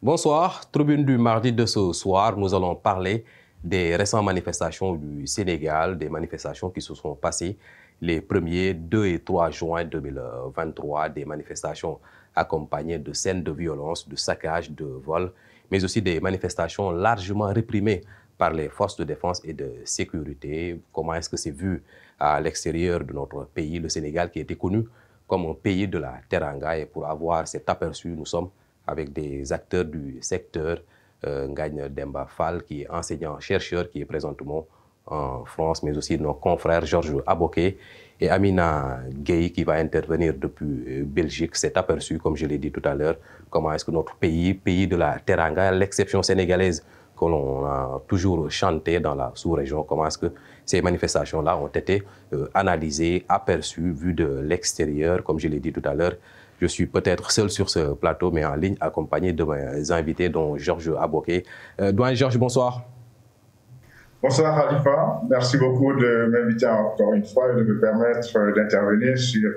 Bonsoir, tribune du mardi de ce soir, nous allons parler des récentes manifestations du Sénégal, des manifestations qui se sont passées les 1er, 2 et 3 juin 2023, des manifestations accompagnées de scènes de violence, de saccage, de vol, mais aussi des manifestations largement réprimées par les forces de défense et de sécurité. Comment est-ce que c'est vu à l'extérieur de notre pays, le Sénégal, qui était connu comme un pays de la Teranga? Et pour avoir cet aperçu, nous sommes avec des acteurs du secteur, Ngagne Demba Fall, qui est enseignant-chercheur, qui est présentement en France, mais aussi nos confrères Georges Aboké et Amina Gueye, qui va intervenir depuis Belgique. Cet aperçu, comme je l'ai dit tout à l'heure, comment est-ce que notre pays, pays de la Teranga, l'exception sénégalaise que l'on a toujours chanté dans la sous-région, comment est-ce que ces manifestations-là ont été analysées, aperçues, vues de l'extérieur, comme je l'ai dit tout à l'heure. Je suis peut-être seul sur ce plateau, mais en ligne, accompagné de mes invités, dont Georges Aboké. Doyen Georges, bonsoir. Bonsoir Khalifa, merci beaucoup de m'inviter encore une fois et de me permettre d'intervenir sur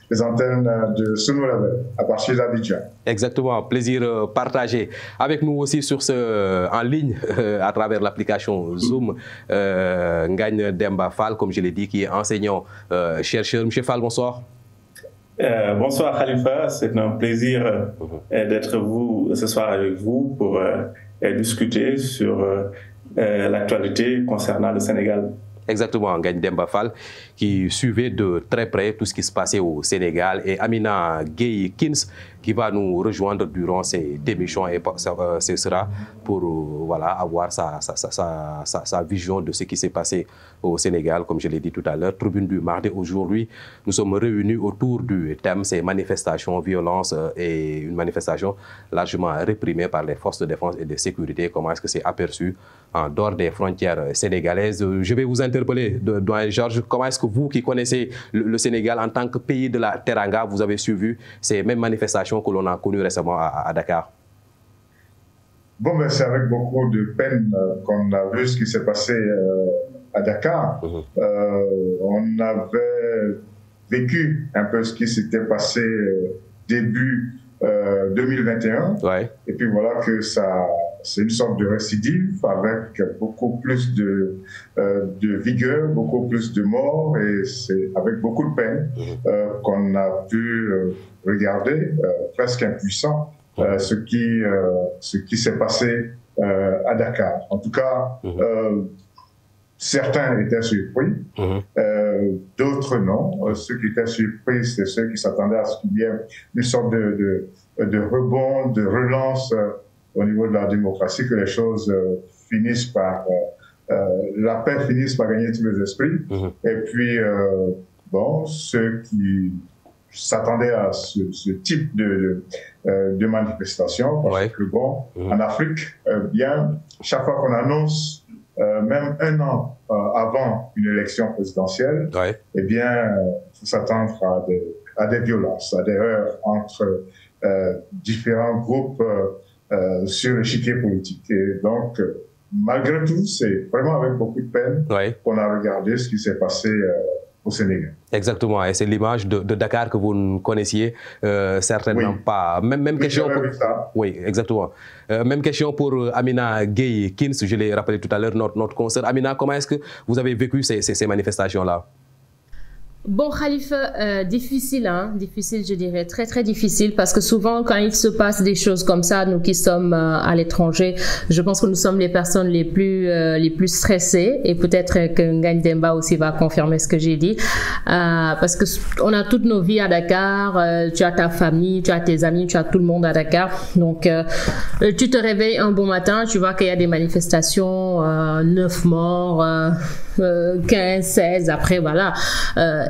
les antennes de Sunu Label à partir d'Abidjan. Exactement, plaisir partagé. Avec nous aussi en ligne à travers l'application Zoom, Ngagne Demba Fall, comme je l'ai dit, qui est enseignant-chercheur. Monsieur Fall, bonsoir. Bonsoir Khalifa, c'est un plaisir d'être ce soir avec vous pour discuter sur l'actualité concernant le Sénégal. Exactement, Ngagne Demba Fall, qui suivait de très près tout ce qui se passait au Sénégal, et Amina Gueye Kins, qui va nous rejoindre durant ces démissions, et ce sera pour voilà, avoir sa vision de ce qui s'est passé au Sénégal. Comme je l'ai dit tout à l'heure, tribune du mardi, aujourd'hui, nous sommes réunis autour du thème, ces manifestations, violences et une manifestation largement réprimée par les forces de défense et de sécurité. Comment est-ce que c'est aperçu en dehors des frontières sénégalaises? Je vais vous interpeller, doyen Georges, comment est-ce que vous qui connaissez le Sénégal en tant que pays de la Teranga, vous avez suivi ces mêmes manifestations que l'on a connues récemment à Dakar? Bon, ben, c'est avec beaucoup de peine qu'on a vu ce qui s'est passé à Dakar. On avait vécu un peu ce qui s'était passé début 2021. Ouais. Et puis voilà que c'est une sorte de récidive avec beaucoup plus de vigueur, beaucoup plus de morts, et c'est avec beaucoup de peine qu'on a pu regarder, presque impuissant, ce qui s'est passé à Dakar. En tout cas, certains étaient surpris, d'autres non. Ceux qui étaient surpris, c'est ceux qui s'attendaient à ce qu'il y ait une sorte de rebond, de relance au niveau de la démocratie, que les choses finissent par... la paix finisse par gagner tous les esprits. Et puis, bon, ceux qui s'attendaient à ce type de manifestation, parce que bon, en Afrique, bien, chaque fois qu'on annonce, même un an avant une élection présidentielle, eh bien, il faut s'attendre à des violences, à des heurts entre différents groupes sur l'échiquier politique. Et donc, malgré tout, c'est vraiment avec beaucoup de peine qu'on a regardé ce qui s'est passé au Sénégal. Exactement, et c'est l'image de Dakar que vous ne connaissiez certainement pas. Même question pour... Oui, exactement. Même question pour Amina Gueye Kins, je l'ai rappelé tout à l'heure, notre consoeur. Amina, comment est-ce que vous avez vécu ces manifestations-là? Bon, Khalifa, difficile, hein, difficile, je dirais, très très difficile, parce que souvent quand il se passe des choses comme ça, nous qui sommes à l'étranger, je pense que nous sommes les personnes les plus stressées, et peut-être que Ngagne Demba aussi va confirmer ce que j'ai dit, parce que on a toutes nos vies à Dakar, tu as ta famille, tu as tes amis, tu as tout le monde à Dakar, donc tu te réveilles un bon matin, tu vois qu'il y a des manifestations, 9 morts, 15, 16, après voilà.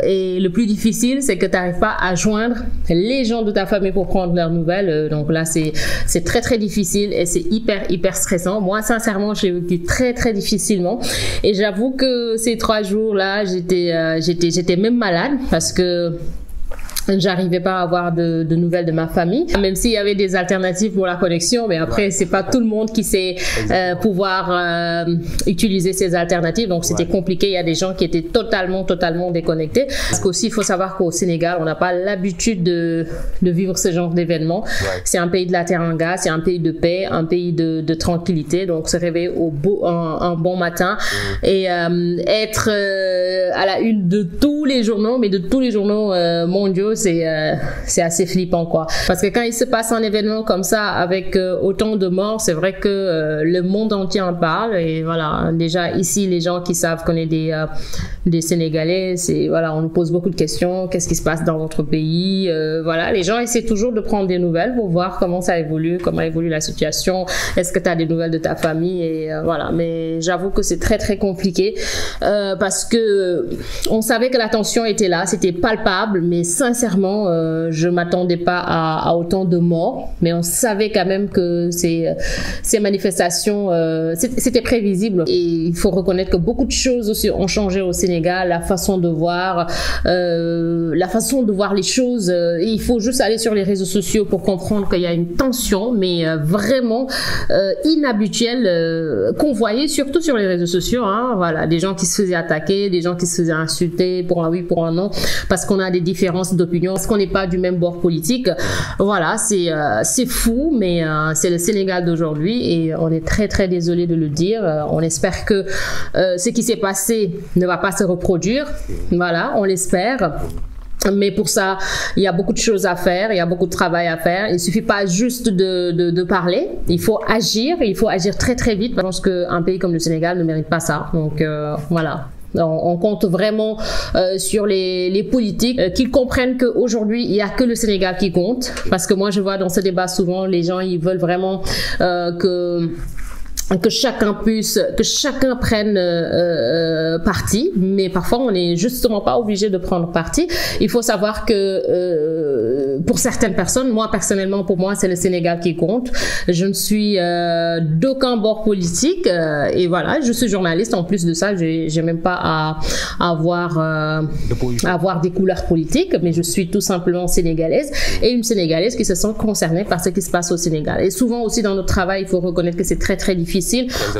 Et le plus difficile, c'est que tu n'arrives pas à joindre les gens de ta famille pour prendre leurs nouvelles. Donc là, c'est très très difficile et c'est hyper stressant. Moi, sincèrement, j'ai vécu très très difficilement. Et j'avoue que ces 3 jours-là, j'étais même malade parce que j'arrivais pas à avoir de nouvelles de ma famille, même s'il y avait des alternatives pour la connexion, mais après c'est pas tout le monde qui sait pouvoir utiliser ces alternatives, donc c'était compliqué. Il y a des gens qui étaient totalement déconnectés, parce qu'aussi il faut savoir qu'au Sénégal on n'a pas l'habitude de vivre ce genre d'événements. C'est un pays de la teranga, c'est un pays de paix, un pays de tranquillité, donc se réveiller un bon matin et être à la une de tous les journaux, mais de tous les journaux mondiaux, c'est assez flippant, quoi. Parce que quand il se passe un événement comme ça avec autant de morts, c'est vrai que le monde entier en parle. Et voilà, déjà ici, les gens qui savent qu'on est des Sénégalais, voilà, on nous pose beaucoup de questions. Qu'est-ce qui se passe dans votre pays? Voilà, les gens essaient toujours de prendre des nouvelles pour voir comment ça évolue, comment évolue la situation. Est-ce que tu as des nouvelles de ta famille? Et voilà, mais j'avoue que c'est très compliqué parce que on savait que la tension était là, c'était palpable, mais sincèrement, je m'attendais pas à autant de morts, mais on savait quand même que ces manifestations, c'était prévisible. Et il faut reconnaître que beaucoup de choses aussi ont changé au Sénégal, la façon de voir les choses. Et il faut juste aller sur les réseaux sociaux pour comprendre qu'il y a une tension, mais vraiment inhabituelle, qu'on voyait surtout sur les réseaux sociaux. Hein, voilà, des gens qui se faisaient attaquer, des gens qui se faisaient insulter pour un oui, pour un non, parce qu'on a des différences d'opinion, parce qu'on n'est pas du même bord politique. Voilà, c'est fou, mais c'est le Sénégal d'aujourd'hui et on est très désolé de le dire. On espère que ce qui s'est passé ne va pas se reproduire. Voilà, on l'espère. Mais pour ça, il y a beaucoup de choses à faire, il y a beaucoup de travail à faire. Il suffit pas juste de parler, il faut agir très vite. Je pense qu'un pays comme le Sénégal ne mérite pas ça. Donc voilà. On compte vraiment sur les politiques qu'ils comprennent qu'aujourd'hui il n'y a que le Sénégal qui compte, parce que moi je vois dans ce débat souvent les gens ils veulent vraiment que chacun prenne parti, mais parfois on n'est justement pas obligé de prendre parti. Il faut savoir que pour certaines personnes, moi personnellement, pour moi c'est le Sénégal qui compte. Je ne suis d'aucun bord politique et voilà, je suis journaliste. En plus de ça, j'ai même pas à avoir des couleurs politiques, mais je suis tout simplement sénégalaise et une Sénégalaise qui se sent concernée par ce qui se passe au Sénégal. Et souvent aussi dans notre travail, il faut reconnaître que c'est très difficile.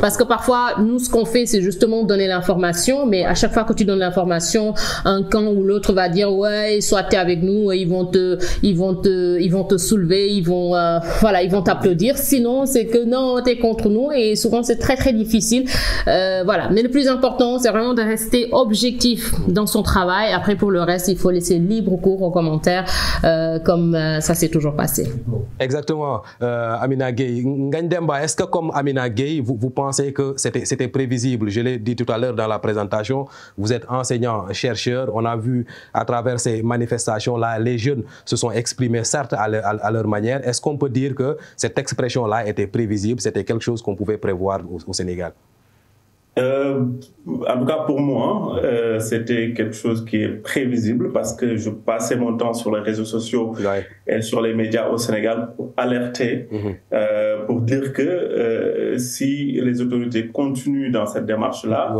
Parce que parfois, nous, ce qu'on fait, c'est justement donner l'information, mais à chaque fois que tu donnes l'information, un camp ou l'autre va dire ouais, soit t'es avec nous, ils vont te soulever, ils vont t'applaudir. Sinon, c'est que non, t'es contre nous, et souvent c'est très difficile. Voilà. Mais le plus important, c'est vraiment de rester objectif dans son travail. Après, pour le reste, il faut laisser libre cours aux commentaires, comme ça s'est toujours passé. Exactement. Amina Gueye. Ngagne Demba, est-ce que comme Amina Gueye, vous pensez que c'était prévisible? Je l'ai dit tout à l'heure dans la présentation, vous êtes enseignant, chercheur. On a vu à travers ces manifestations-là, les jeunes se sont exprimés certes à leur manière. Est-ce qu'on peut dire que cette expression-là était prévisible? C'était quelque chose qu'on pouvait prévoir au Sénégal? En tout cas pour moi, c'était quelque chose qui est prévisible, parce que je passais mon temps sur les réseaux sociaux et sur les médias au Sénégal pour alerter, pour dire que si les autorités continuent dans cette démarche-là,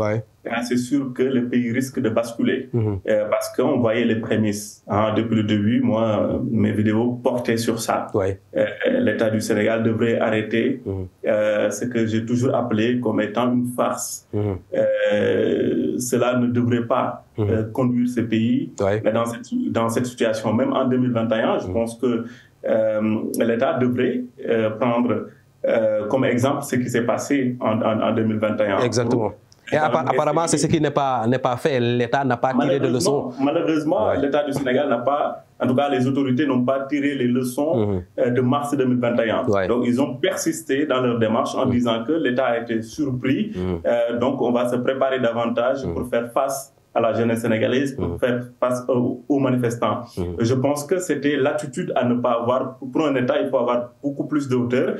c'est sûr que le pays risque de basculer, parce qu'on voyait les prémices. Hein, depuis le début, moi, mes vidéos portaient sur ça. L'État du Sénégal devrait arrêter ce que j'ai toujours appelé comme étant une farce. Cela ne devrait pas conduire ce pays dans cette situation. Même en 2021, je pense que l'État devrait prendre comme exemple ce qui s'est passé en 2021. Exactement. Et apparemment, c'est ce qui n'est pas fait. L'État n'a pas tiré de leçons. Malheureusement, l'État du Sénégal n'a pas, en tout cas les autorités n'ont pas tiré les leçons de mars 2021. Donc ils ont persisté dans leur démarche en disant que l'État a été surpris. Donc on va se préparer davantage pour faire face à la jeunesse sénégalaise, pour faire face aux manifestants. Je pense que c'était l'attitude à ne pas avoir. Pour un État, il faut avoir beaucoup plus de hauteur.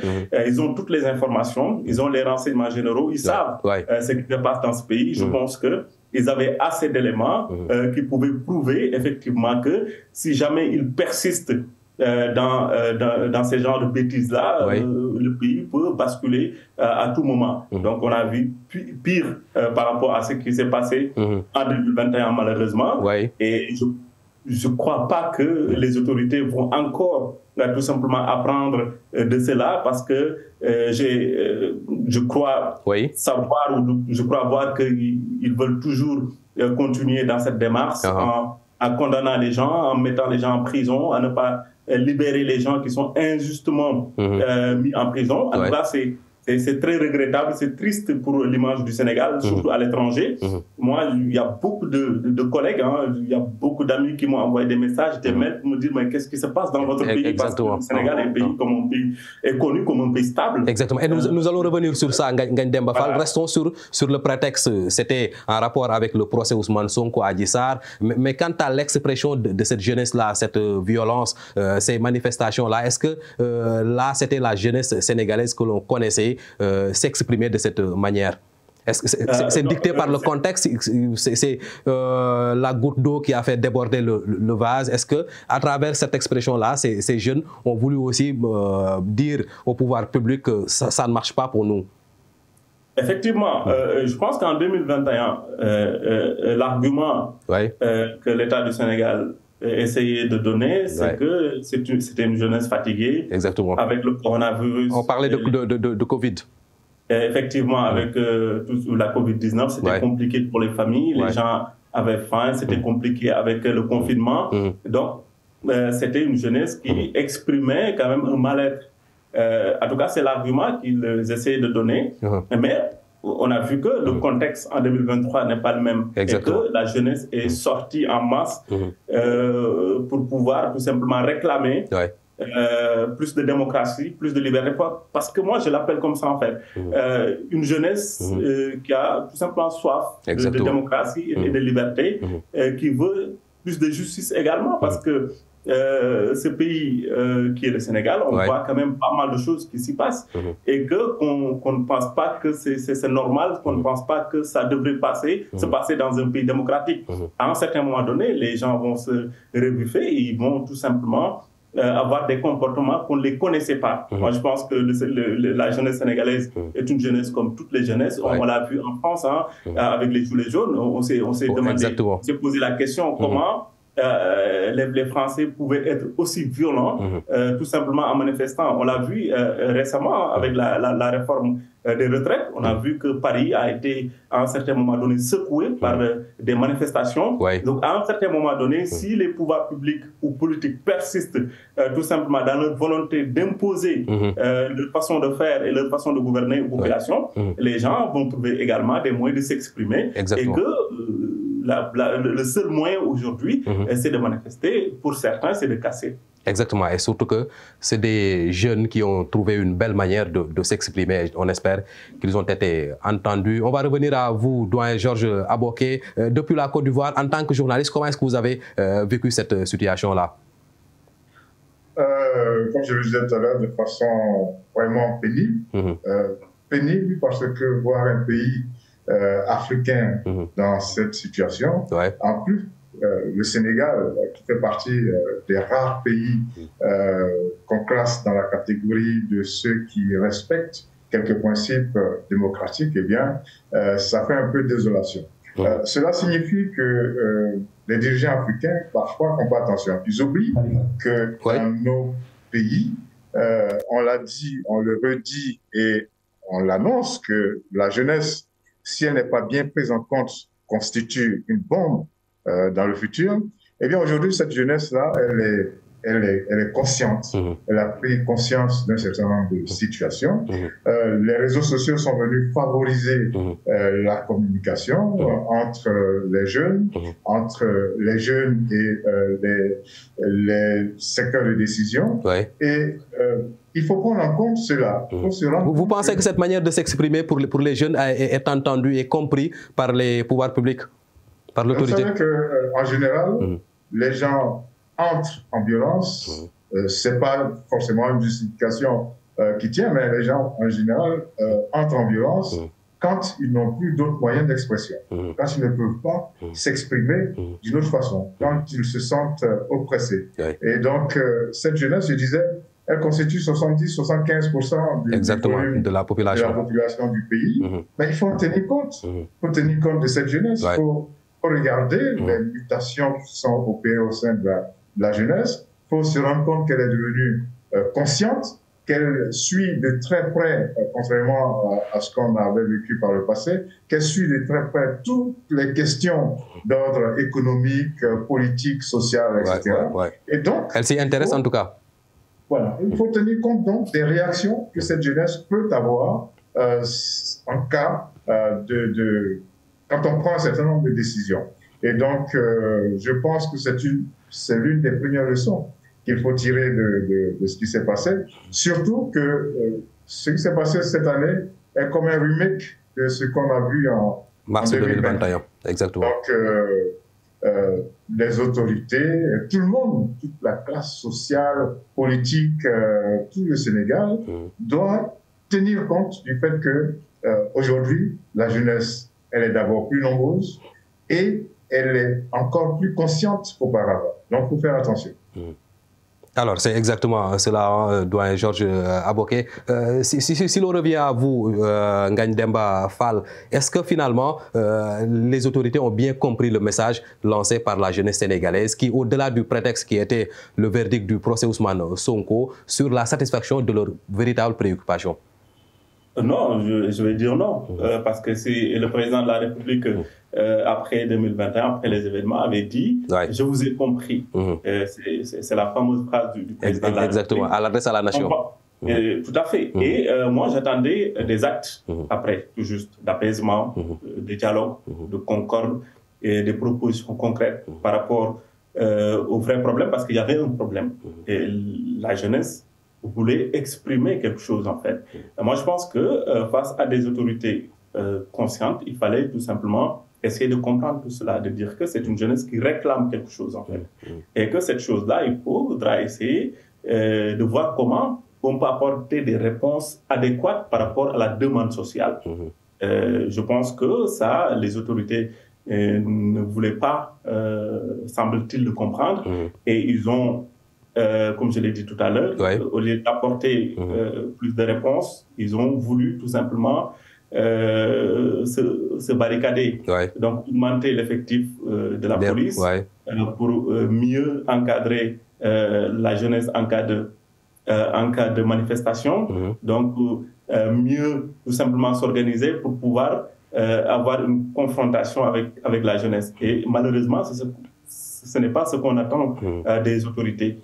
Ils ont toutes les informations, ils ont les renseignements généraux, ils savent ce qui se passe dans ce pays. Je pense qu'ils avaient assez d'éléments qui pouvaient prouver effectivement que si jamais ils persistent dans ces genres de bêtises-là, le pays peut basculer à tout moment. Donc on a vu pire par rapport à ce qui s'est passé en 2021 malheureusement. Et je ne crois pas que les autorités vont encore tout simplement apprendre de cela, parce que je crois savoir, ou je crois voir qu'ils veulent toujours continuer dans cette démarche en condamnant les gens, en mettant les gens en prison, à ne pas libérer les gens qui sont injustement mis en prison. En tout cas, c'est très regrettable, c'est triste pour l'image du Sénégal, surtout à l'étranger. Moi, il y a beaucoup de collègues, il y a beaucoup d'amis qui m'ont envoyé des messages, des mails pour me dire mais qu'est-ce qui se passe dans votre pays? Parce que le Sénégal est connu comme un pays stable. Exactement. Et nous allons revenir sur ça, Ngagne Demba Fall. Restons sur le prétexte. C'était en rapport avec le procès Ousmane Sonko à Adji Sarr. Mais quant à l'expression de cette jeunesse-là, cette violence, ces manifestations-là, est-ce que là, c'était la jeunesse sénégalaise que l'on connaissait s'exprimer de cette manière? Est-ce que c'est dicté par le contexte? C'est la goutte d'eau qui a fait déborder le vase? Est-ce que à travers cette expression-là, ces jeunes ont voulu aussi dire au pouvoir public que ça ne marche pas pour nous? Effectivement, je pense qu'en 2021, l'argument que l'État du Sénégal essayait de donner, c'est que c'était une jeunesse fatiguée. Exactement. Avec le coronavirus. On parlait de Covid. Effectivement, avec la Covid-19, c'était compliqué pour les familles. Les gens avaient faim, c'était compliqué avec le confinement. Donc, c'était une jeunesse qui exprimait quand même un mal-être. En tout cas, c'est l'argument qu'ils essayaient de donner. Mais on a vu que le contexte en 2023 n'est pas le même. Exactement. Et que la jeunesse est sortie en masse pour pouvoir tout simplement réclamer plus de démocratie, plus de liberté. Parce que moi, je l'appelle comme ça en fait. Une jeunesse qui a tout simplement soif de démocratie et de liberté, qui veut plus de justice également, parce que ce pays qui est le Sénégal, on voit quand même pas mal de choses qui s'y passent et qu'on ne pense pas que c'est normal, qu'on ne pense pas que ça devrait se passer dans un pays démocratique. À un certain moment donné, les gens vont se rebuffer et ils vont tout simplement avoir des comportements qu'on ne les connaissait pas. Moi, je pense que la jeunesse sénégalaise est une jeunesse comme toutes les jeunesses. On l'a vu en France, avec les Gilets jaunes. On s'est demandé, on s'est posé la question comment les Français pouvaient être aussi violents, tout simplement en manifestant. On l'a vu récemment avec la réforme des retraites. On a vu que Paris a été à un certain moment donné secoué par des manifestations. Donc à un certain moment donné, si les pouvoirs publics ou politiques persistent tout simplement dans leur volonté d'imposer leur façon de faire et leur façon de gouverner aux populations, les gens vont trouver également des moyens de s'exprimer. Et que le seul moyen aujourd'hui, c'est de manifester. Pour certains, c'est de casser. Exactement, et surtout que c'est des jeunes qui ont trouvé une belle manière de s'exprimer. On espère qu'ils ont été entendus. On va revenir à vous, doyen Georges Aboké. Depuis la Côte d'Ivoire, en tant que journaliste, comment est-ce que vous avez vécu cette situation-là? Comme je le disais tout à l'heure, de façon vraiment pénible. Pénible parce que voir un pays africain dans cette situation, en plus, le Sénégal, qui fait partie des rares pays qu'on classe dans la catégorie de ceux qui respectent quelques principes démocratiques, eh bien, ça fait un peu désolation. Cela signifie que les dirigeants africains, parfois, font pas attention. Ils oublient que dans nos pays, on l'a dit, on le redit et on l'annonce que la jeunesse, si elle n'est pas bien prise en compte, constitue une bombe dans le futur. Eh bien, aujourd'hui, cette jeunesse-là, elle est consciente. Elle a pris conscience d'un certain nombre de situations. Les réseaux sociaux sont venus favoriser la communication entre les jeunes et les secteurs de décision. Et il faut prendre en compte cela. Vous pensez que cette manière de s'exprimer pour les jeunes est entendue et comprise par les pouvoirs publics, par l'autorité? Vous savez qu'en général, les gens entrent en violence. Ce n'est pas forcément une justification qui tient, mais les gens, en général, entrent en violence quand ils n'ont plus d'autres moyens d'expression, quand ils ne peuvent pas s'exprimer d'une autre façon, quand ils se sentent oppressés. Et donc, cette jeunesse, je disais, elle constitue 70-75% de la population du pays. Mais il faut en tenir compte. Il faut tenir compte de cette jeunesse. Il faut faut regarder les mutations qui sont opérées au sein de la jeunesse. Il faut se rendre compte qu'elle est devenue consciente, qu'elle suit de très près, contrairement à ce qu'on avait vécu par le passé, qu'elle suit de très près toutes les questions d'ordre économique, politique, social, etc. Et donc, elle s'y intéresse en tout cas. Voilà. Il faut tenir compte donc des réactions que cette jeunesse peut avoir en cas quand on prend un certain nombre de décisions. Et donc, je pense que c'est l'une des premières leçons qu'il faut tirer de ce qui s'est passé. Surtout que ce qui s'est passé cette année est comme un remake de ce qu'on a vu en mars 2021. Exactement. Donc, les autorités, tout le monde, toute la classe sociale, politique, tout le Sénégal doit tenir compte du fait que aujourd'hui, la jeunesse, elle est d'abord plus nombreuse et elle est encore plus consciente qu'auparavant. Donc, il faut faire attention. Alors, c'est exactement cela, doyen Georges Aboké. Si l'on revient à vous, Ngagne Demba Fall, est-ce que finalement, les autorités ont bien compris le message lancé par la jeunesse sénégalaise qui, au-delà du prétexte qui était le verdict du procès Ousmane Sonko, sur la satisfaction de leurs véritables préoccupations? Non, je vais dire non, parce que c'est le président de la République, après 2021, après les événements, avait dit « Je vous ai compris ». C'est la fameuse phrase du président de la République. Exactement, à l'adresse à la nation. Tout à fait. Et moi, j'attendais des actes après, tout juste, d'apaisement, de dialogue, de concorde et des propositions concrètes par rapport au vrai problème, parce qu'il y avait un problème. Et la jeunesse voulait exprimer quelque chose, en fait. Et moi, je pense que face à des autorités conscientes, il fallait tout simplement essayer de comprendre tout cela, de dire que c'est une jeunesse qui réclame quelque chose, en fait. Et que cette chose-là, il faudra essayer de voir comment on peut apporter des réponses adéquates par rapport à la demande sociale. Je pense que ça, les autorités ne voulaient pas, semble-t-il, le comprendre. Et ils ont, comme je l'ai dit tout à l'heure, au lieu d'apporter plus de réponses, ils ont voulu tout simplement se barricader. Donc, augmenter l'effectif de la police pour mieux encadrer la jeunesse en cas de manifestation. Donc, mieux tout simplement s'organiser pour pouvoir avoir une confrontation avec la jeunesse. Et malheureusement, ce n'est pas ce qu'on attend des autorités.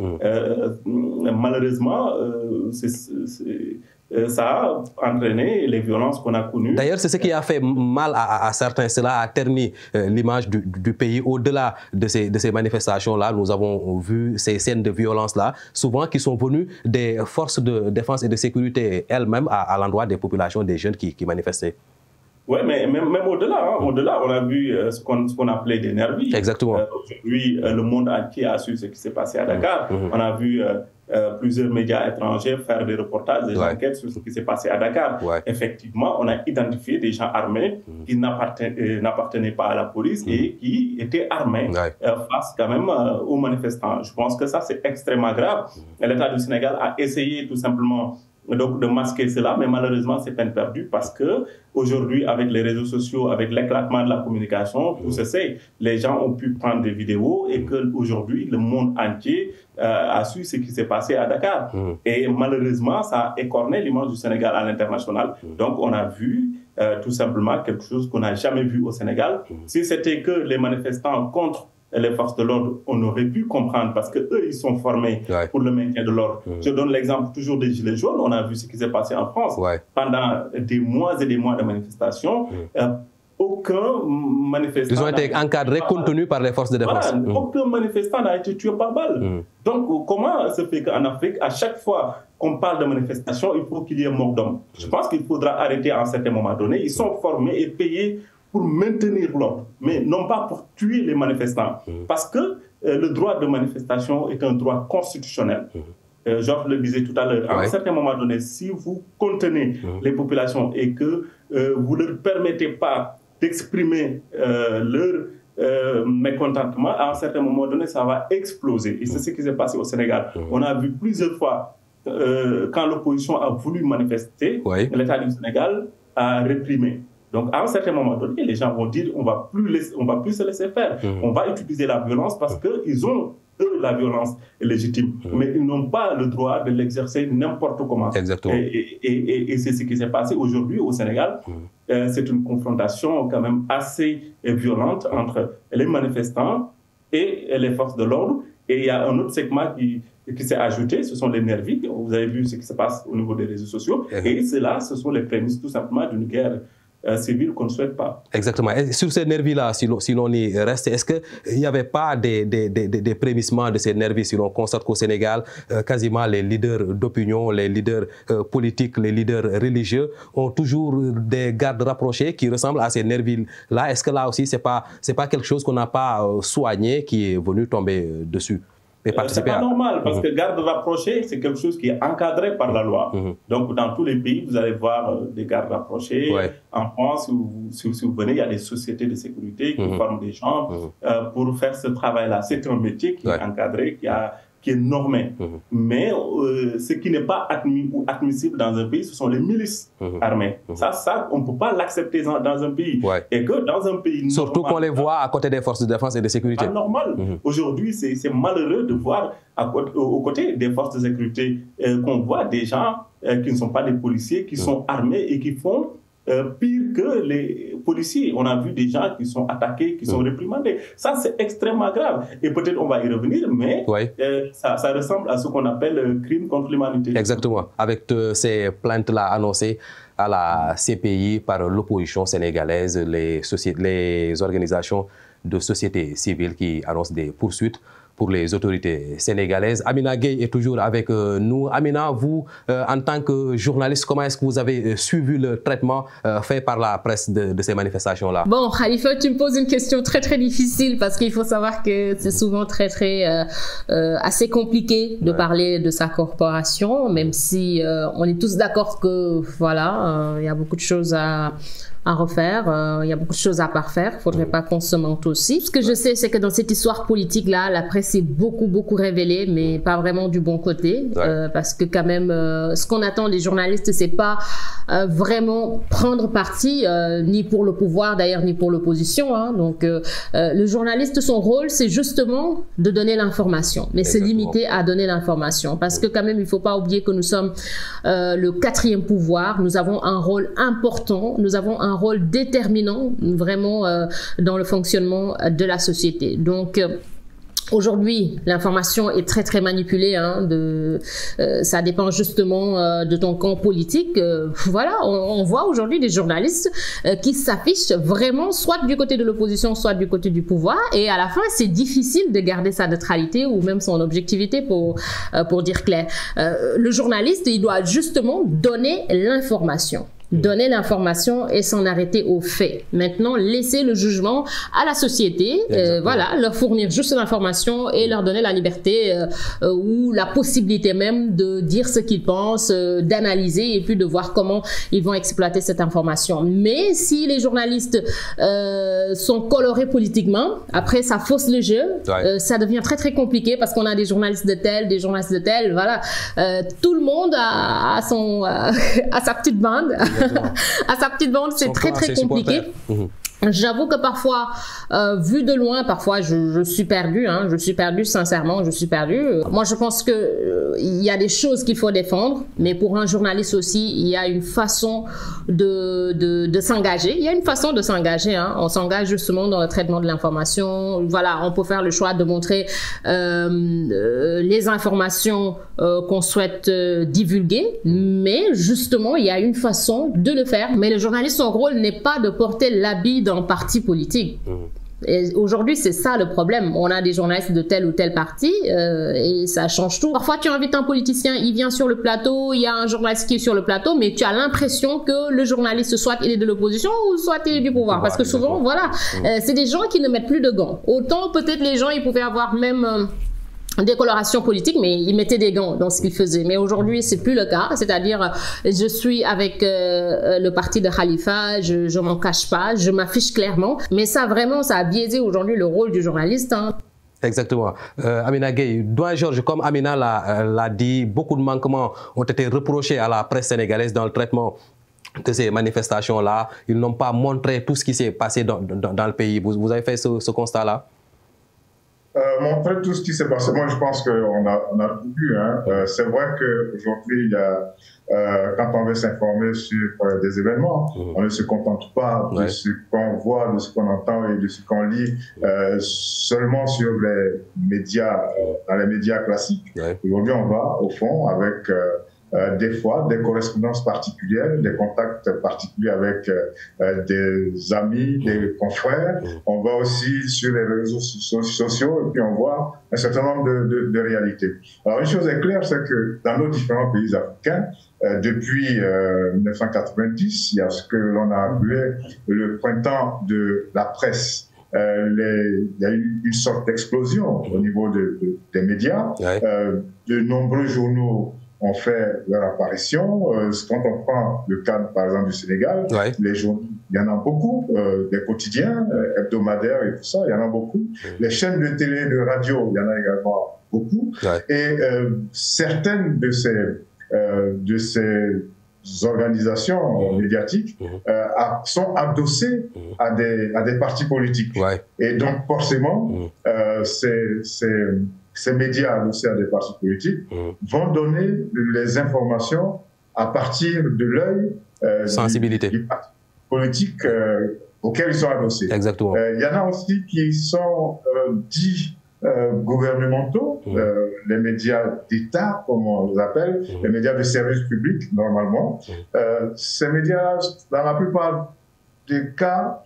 Malheureusement, ça a entraîné les violences qu'on a connues. D'ailleurs, c'est ce qui a fait mal à certains. Cela a terni l'image du pays. Au-delà de ces manifestations-là, nous avons vu ces scènes de violence-là, souvent qui sont venues des forces de défense et de sécurité elles-mêmes à l'endroit des populations, des jeunes qui manifestaient. Oui, mais même au-delà, au-delà, on a vu ce qu'on appelait des nervis. Exactement. Aujourd'hui, le monde entier a su ce qui s'est passé à Dakar. On a vu plusieurs médias étrangers faire des reportages, des enquêtes sur ce qui s'est passé à Dakar. Effectivement, on a identifié des gens armés qui n'appartenaient pas à la police et qui étaient armés face quand même aux manifestants. Je pense que ça, c'est extrêmement grave. L'État du Sénégal a essayé tout simplement donc de masquer cela, mais malheureusement c'est peine perdue parce que aujourd'hui avec les réseaux sociaux, avec l'éclatement de la communication, tout se sait, les gens ont pu prendre des vidéos et que aujourd'hui le monde entier a su ce qui s'est passé à Dakar. Et malheureusement ça a écorné l'image du Sénégal à l'international. Donc on a vu tout simplement quelque chose qu'on n'a jamais vu au Sénégal. Si c'était que les manifestants contre les forces de l'ordre, on aurait pu comprendre parce qu'eux, ils sont formés pour le maintien de l'ordre. Je donne l'exemple toujours des Gilets jaunes. On a vu ce qui s'est passé en France. Pendant des mois et des mois de manifestations, aucun manifestant... Ils ont été encadrés, contenus par les forces de défense. Aucun manifestant n'a été tué par balle. Donc, comment se fait qu'en Afrique, à chaque fois qu'on parle de manifestation, il faut qu'il y ait mort d'homme? Je pense qu'il faudra arrêter à un certain moment donné. Ils sont formés et payés pour maintenir l'ordre, mais non pas pour tuer les manifestants. Parce que le droit de manifestation est un droit constitutionnel. Georges le disait tout à l'heure, à un certain moment donné, si vous contenez les populations et que vous ne leur permettez pas d'exprimer leur mécontentement, à un certain moment donné, ça va exploser. Et c'est ce qui s'est passé au Sénégal. On a vu plusieurs fois, quand l'opposition a voulu manifester, l'État du Sénégal a réprimé. Donc, à un certain moment donné, les gens vont dire on va plus se laisser faire. On va utiliser la violence parce qu'ils ont, eux, la violence légitime. Mais ils n'ont pas le droit de l'exercer n'importe comment. Exactement. Et c'est ce qui s'est passé aujourd'hui au Sénégal. C'est une confrontation quand même assez violente entre les manifestants et les forces de l'ordre. Et il y a un autre segment qui s'est ajouté, ce sont les nervis. Vous avez vu ce qui se passe au niveau des réseaux sociaux. Et ce sont les prémices tout simplement d'une guerre civile qu'on ne souhaite pas. Exactement. Et sur ces nervis-là, si l'on y reste, est-ce qu'il n'y avait pas des prémissements de ces nervis? Si l'on constate qu'au Sénégal, quasiment les leaders d'opinion, les leaders politiques, les leaders religieux ont toujours des gardes rapprochés qui ressemblent à ces nervis-là. Est-ce que là aussi, ce n'est pas quelque chose qu'on n'a pas soigné qui est venu tomber dessus? C'est pas normal parce que garde rapprochée, c'est quelque chose qui est encadré par la loi. Donc, dans tous les pays, vous allez voir des gardes rapprochés. En France, si vous venez, il y a des sociétés de sécurité qui forment des gens pour faire ce travail-là. C'est un métier qui est encadré, qui est normé. Mais ce qui n'est pas admis ou admissible dans un pays, ce sont les milices armées. Ça, on ne peut pas l'accepter dans un pays. Et que dans un pays surtout qu'on les voit à côté des forces de défense et de sécurité. Pas normal. Aujourd'hui, c'est malheureux de voir aux côtés des forces de sécurité qu'on voit des gens qui ne sont pas des policiers, qui sont armés et qui font pire que les policiers. On a vu des gens qui sont attaqués, qui sont réprimandés. Ça, c'est extrêmement grave. Et peut-être on va y revenir, mais ça ressemble à ce qu'on appelle crime contre l'humanité. Exactement. Avec ces plaintes-là annoncées à la CPI par l'opposition sénégalaise, les organisations de société civile qui annoncent des poursuites pour les autorités sénégalaises. Amina Gueye est toujours avec nous. Amina, vous, en tant que journaliste, comment est-ce que vous avez suivi le traitement fait par la presse de ces manifestations-là? Bon, Khalifa, tu me poses une question très très difficile parce qu'il faut savoir que c'est souvent assez compliqué de parler de sa corporation, même si on est tous d'accord que voilà, il y a beaucoup de choses à refaire, il y a beaucoup de choses à parfaire, il ne faudrait pas qu'on se mente aussi. Ce que je sais, c'est que dans cette histoire politique-là, la presse s'est beaucoup révélée, mais pas vraiment du bon côté, parce que quand même, ce qu'on attend des journalistes, c'est pas vraiment prendre parti, ni pour le pouvoir d'ailleurs, ni pour l'opposition. Donc, le journaliste, son rôle, c'est justement de donner l'information, mais se limiter à donner l'information, parce que quand même, il ne faut pas oublier que nous sommes le 4e pouvoir, nous avons un rôle important, nous avons un rôle déterminant vraiment dans le fonctionnement de la société. Donc, aujourd'hui, l'information est très manipulée. Ça dépend justement de ton camp politique. Voilà, on voit aujourd'hui des journalistes qui s'affichent vraiment soit du côté de l'opposition, soit du côté du pouvoir. Et à la fin, c'est difficile de garder sa neutralité ou même son objectivité pour dire clair. Le journaliste, il doit justement donner l'information. Donner l'information et s'en arrêter aux faits. Maintenant, laisser le jugement à la société, voilà, leur fournir juste l'information et leur donner la liberté ou la possibilité même de dire ce qu'ils pensent, d'analyser et puis de voir comment ils vont exploiter cette information. Mais si les journalistes sont colorés politiquement, après ça fausse le jeu, ça devient très compliqué parce qu'on a des journalistes de tel, des journalistes de tel, voilà. Tout le monde a sa petite bande. À sa petite bande, c'est très compliqué. J'avoue que parfois, vu de loin, parfois je suis perdue. Je suis perdue, sincèrement, je suis perdue. Moi, je pense que il y a des choses qu'il faut défendre, mais pour un journaliste aussi, il y a une façon de s'engager. Il y a une façon de s'engager. On s'engage justement dans le traitement de l'information. Voilà, on peut faire le choix de montrer les informations qu'on souhaite divulguer, mais justement, il y a une façon de le faire. Mais le journaliste, son rôle n'est pas de porter l'habit d'un parti politique. Et aujourd'hui, c'est ça le problème. On a des journalistes de tel ou tel parti et ça change tout. Parfois, tu invites un politicien, il vient sur le plateau, il y a un journaliste qui est sur le plateau, mais tu as l'impression que le journaliste, soit il est de l'opposition ou soit il est du pouvoir. Parce que souvent, voilà, c'est des gens qui ne mettent plus de gants. Autant peut-être les gens, ils pouvaient avoir même des colorations politiques, mais ils mettaient des gants dans ce qu'ils faisaient. Mais aujourd'hui, c'est plus le cas. C'est-à-dire, je suis avec le parti de Khalifa, je m'en cache pas, je m'affiche clairement. Mais ça, vraiment, ça a biaisé aujourd'hui le rôle du journaliste. Exactement. Amina Gueye, Doyen Georges, comme Amina l'a dit, beaucoup de manquements ont été reprochés à la presse sénégalaise dans le traitement que ces manifestations-là, ils n'ont pas montré tout ce qui s'est passé dans le pays. Vous avez fait ce constat-là? Montrer tout ce qui s'est passé, moi je pense qu'on a tout vu. Hein. C'est vrai qu'aujourd'hui, quand on veut s'informer sur des événements, on ne se contente pas de ce qu'on voit, de ce qu'on entend et de ce qu'on lit seulement sur les médias, dans les médias classiques. Aujourd'hui, on va au fond avec des fois des correspondances particulières, des contacts particuliers avec des amis, des confrères. On va aussi sur les réseaux sociaux et puis on voit un certain nombre de réalités. Alors une chose est claire, c'est que dans nos différents pays africains, depuis 1990, il y a ce que l'on a appelé le printemps de la presse. Il y a eu une sorte d'explosion au niveau des médias. De nombreux journaux ont fait leur apparition. Quand on prend le cadre, par exemple, du Sénégal, les journaux, il y en a beaucoup, des quotidiens, hebdomadaires et tout ça, il y en a beaucoup. Les chaînes de télé, de radio, il y en a également beaucoup. Et certaines de ces organisations médiatiques sont adossées à des partis politiques. Et donc, forcément, ces médias adossés à des partis politiques vont donner les informations à partir de l'œil du parti politique auquel ils sont adossés. Exactement. Il y en a aussi qui sont dits gouvernementaux, les médias d'État, comme on les appelle, les médias de service public, normalement. Ces médias, dans la plupart des cas,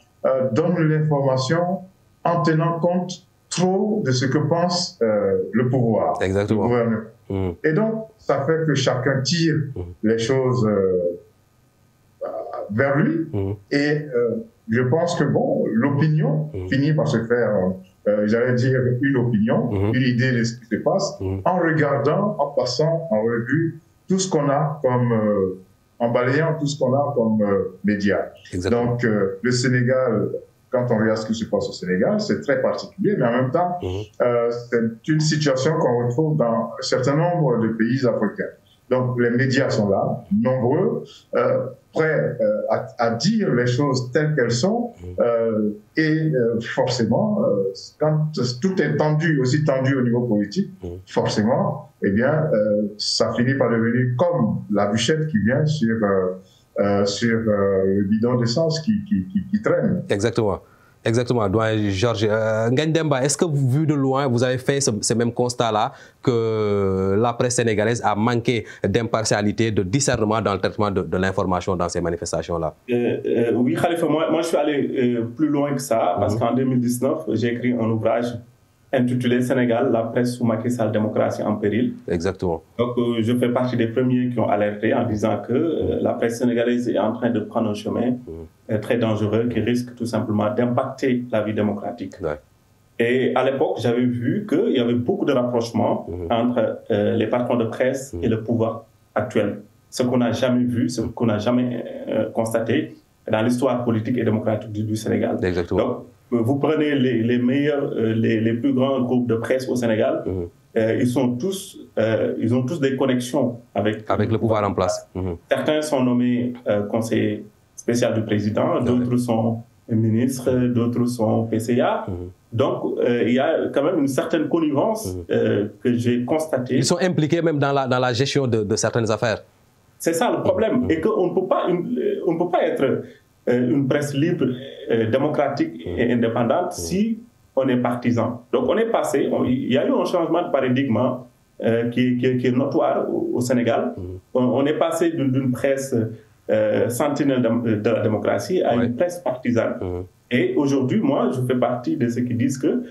donnent l'information en tenant compte trop de ce que pense le pouvoir, le gouvernement. Et donc, ça fait que chacun tire les choses vers lui. Et je pense que, bon, l'opinion finit par se faire, j'allais dire, une opinion, une idée de ce qui se passe, en regardant, en passant en revue tout ce qu'on a comme, en balayant tout ce qu'on a comme médias. Donc, le Sénégal, quand on regarde ce qui se passe au Sénégal, c'est très particulier, mais en même temps, c'est une situation qu'on retrouve dans un certain nombre de pays africains. Donc, les médias sont là, nombreux, prêts à dire les choses telles qu'elles sont, et forcément, quand tout est tendu, aussi tendu au niveau politique, forcément, eh bien, ça finit par devenir comme la bûchette qui vient sur le bidon d'essence qui traîne. Exactement. Exactement, doyen Georges. Ngagne Demba, est-ce que, vu de loin, vous avez fait ce même constat-là, que la presse sénégalaise a manqué d'impartialité, de discernement dans le traitement de l'information dans ces manifestations-là? Oui, Khalifa, moi je suis allé plus loin que ça, parce qu'en 2019, j'ai écrit un ouvrage intitulé Sénégal, la presse sous Macky Sall, démocratie en péril. Exactement. Donc, je fais partie des premiers qui ont alerté en disant que la presse sénégalaise est en train de prendre un chemin très dangereux qui risque tout simplement d'impacter la vie démocratique. Et à l'époque, j'avais vu qu'il y avait beaucoup de rapprochements entre les patrons de presse et le pouvoir actuel. Ce qu'on n'a jamais vu, ce qu'on n'a jamais constaté dans l'histoire politique et démocratique du Sénégal. Exactement. Donc, vous prenez les meilleurs, les plus grands groupes de presse au Sénégal, ils ont tous des connexions avec le pouvoir en place. Certains sont nommés conseillers spéciaux du président, d'autres sont ministres, d'autres sont PCA. Donc, il y a quand même une certaine connivence que j'ai constatée. Ils sont impliqués même dans la gestion de certaines affaires. C'est ça le problème, et qu'on ne peut pas être une presse libre, démocratique et indépendante si on est partisan. Donc on est passé, il y a eu un changement de paradigme qui est notoire au Sénégal. On est passé d'une presse sentinelle de la démocratie à une presse partisane. Et aujourd'hui, moi, je fais partie de ceux qui disent que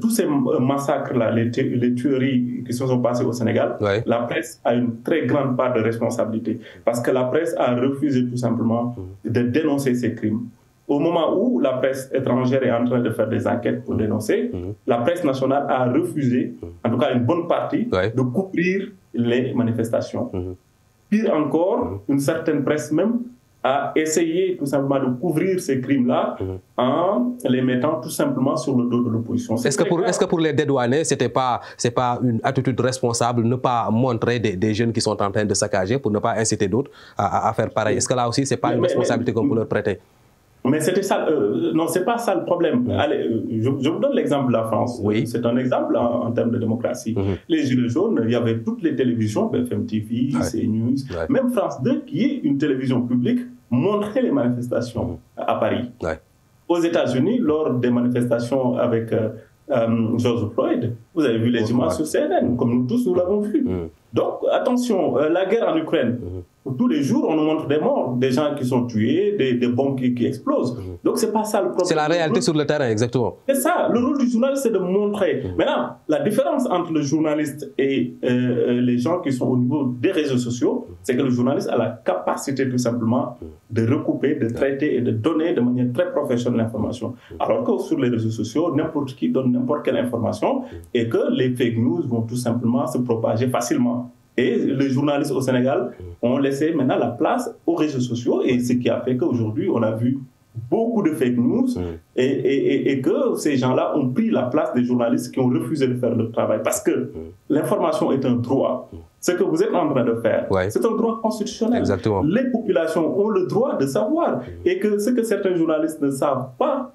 tous ces massacres-là, les tueries qui se sont passées au Sénégal, la presse a une très grande part de responsabilité. Parce que la presse a refusé tout simplement de dénoncer ces crimes. Au moment où la presse étrangère est en train de faire des enquêtes pour dénoncer, la presse nationale a refusé, en tout cas une bonne partie, de couvrir les manifestations. Pire encore, une certaine presse même à essayer tout simplement de couvrir ces crimes-là en les mettant tout simplement sur le dos de l'opposition. Est-ce que pour les dédouaner, c'est pas une attitude responsable ne pas montrer des jeunes qui sont en train de saccager pour ne pas inciter d'autres à faire pareil? Est-ce que là aussi, c'est pas une responsabilité qu'on peut leur prêter? Mais c'était ça, non, c'est pas ça le problème. Allez, je vous donne l'exemple de la France. Oui. C'est un exemple en termes de démocratie. Les Gilets jaunes, il y avait toutes les télévisions, BFM TV, CNews, même France 2, qui est une télévision publique, montrait les manifestations à Paris. Aux États-Unis, lors des manifestations avec George Floyd, vous avez vu les images sur CNN, comme nous tous, nous l'avons vu. Donc, attention, la guerre en Ukraine, tous les jours, on nous montre des morts, des gens qui sont tués, des bombes qui explosent. Donc, c'est pas ça le problème. C'est la réalité sur le terrain, exactement. C'est ça. Le rôle du journaliste, c'est de montrer. Maintenant, la différence entre le journaliste et les gens qui sont au niveau des réseaux sociaux, c'est que le journaliste a la capacité, tout simplement, de recouper, de traiter et de donner de manière très professionnelle l'information. Alors que sur les réseaux sociaux, n'importe qui donne n'importe quelle information et que les fake news vont tout simplement se propager facilement. Et les journalistes au Sénégal ont laissé maintenant la place aux réseaux sociaux, et ce qui a fait qu'aujourd'hui, on a vu beaucoup de fake news et que ces gens-là ont pris la place des journalistes qui ont refusé de faire leur travail. Parce que l'information est un droit. Ce que vous êtes en train de faire, c'est un droit constitutionnel. Exactement. Les populations ont le droit de savoir. Et que ce que certains journalistes ne savent pas,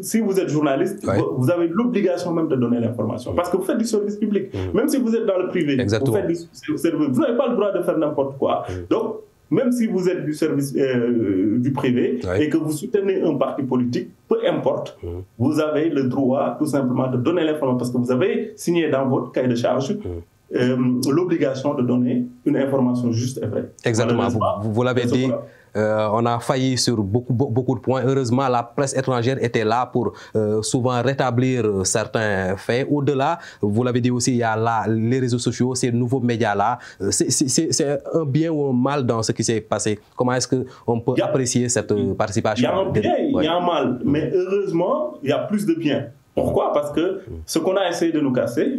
si vous êtes journaliste, vous avez l'obligation même de donner l'information. Parce que vous faites du service public. Même si vous êtes dans le privé, vous n'avez pas le droit de faire n'importe quoi. Donc, même si vous êtes du service du privé et que vous soutenez un parti politique, peu importe, vous avez le droit tout simplement de donner l'information parce que vous avez signé dans votre cahier de charge l'obligation de donner une information juste et vraie. Exactement, vous l'avez dit. On a failli sur beaucoup de points. Heureusement, la presse étrangère était là pour souvent rétablir certains faits. Au-delà, vous l'avez dit aussi, il y a là les réseaux sociaux, ces nouveaux médias-là. C'est un bien ou un mal dans ce qui s'est passé? Comment est-ce qu'on peut apprécier cette participation? Il y a un bien, il y a un mal. Mais heureusement, il y a plus de bien. Pourquoi? Parce que ce qu'on a essayé de nous cacher,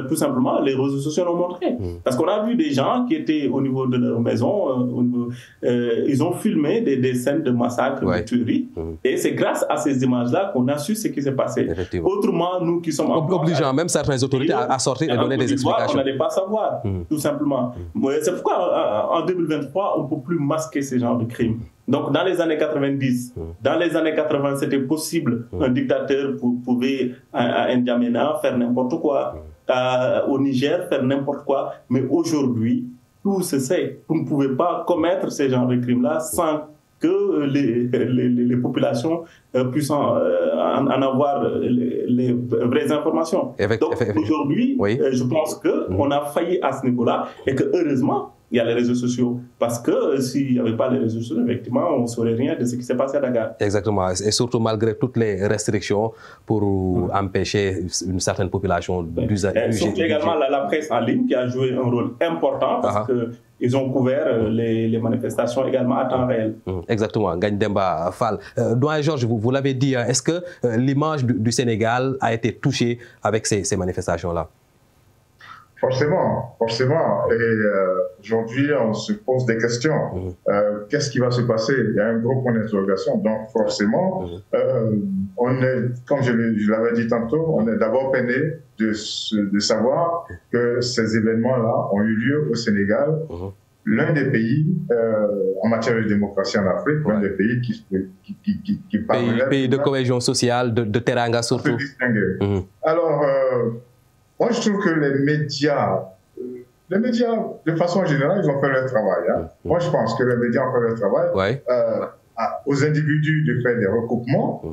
tout simplement, les réseaux sociaux l'ont montré. Parce qu'on a vu des gens qui étaient au niveau de leur maison, ils ont filmé des scènes de massacres, de tueries, et c'est grâce à ces images-là qu'on a su ce qui s'est passé. Autrement, nous qui sommes obligeant même certaines autorités à sortir et donner des explications. On n'allait pas savoir, tout simplement. C'est pourquoi en 2023, on ne peut plus masquer ces genres de crimes. Donc, dans les années 90, dans les années 80, c'était possible. Un dictateur pouvait à N'Djamena faire n'importe quoi, au Niger faire n'importe quoi. Mais aujourd'hui, tout se sait. Vous ne pouvez pas commettre ces genres de crimes-là sans que les populations puissent en avoir les vraies informations. Donc, aujourd'hui, je pense qu'on a failli à ce niveau-là et que, heureusement, il y a les réseaux sociaux. Parce que s'il n'y avait pas les réseaux sociaux, effectivement, on ne saurait rien de ce qui s'est passé à Dakar. Exactement. Et surtout malgré toutes les restrictions pour empêcher une certaine population d'usager. Surtout également la presse en ligne qui a joué un rôle important parce qu'ils ont couvert les manifestations également à temps réel. Exactement. Ngagne Demba Fall. Doyen Georges, vous l'avez dit, est-ce que l'image du Sénégal a été touchée avec ces manifestations-là? Forcément, forcément. Et aujourd'hui, on se pose des questions. Qu'est-ce qui va se passer? Il y a un gros point d'interrogation. Donc, forcément, on est, comme je l'avais dit tantôt, on est d'abord peiné de savoir que ces événements-là ont eu lieu au Sénégal, l'un des pays en matière de démocratie en Afrique, l'un des pays qui pays de cohésion sociale, de teranga surtout. Alors, moi, je trouve que les médias, de façon générale, ils ont fait leur travail. Moi, je pense que les médias ont fait leur travail. Aux individus de faire des recoupements,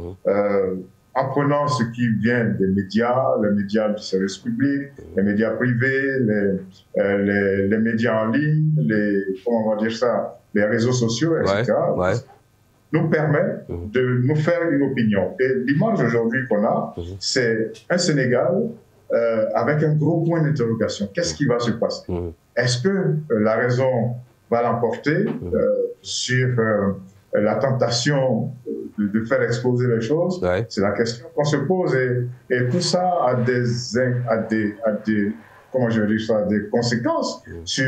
en prenant ce qui vient des médias, les médias du service public, les médias privés, les médias en ligne, comment on va dire ça, les réseaux sociaux, etc. Nous permet de nous faire une opinion. Et l'image aujourd'hui qu'on a, c'est un Sénégal avec un gros point d'interrogation. Qu'est-ce qui va se passer? Est-ce que la raison va l'emporter sur la tentation de faire exploser les choses? C'est la question qu'on se pose. Et tout ça a comment je vais dire ça, des conséquences sur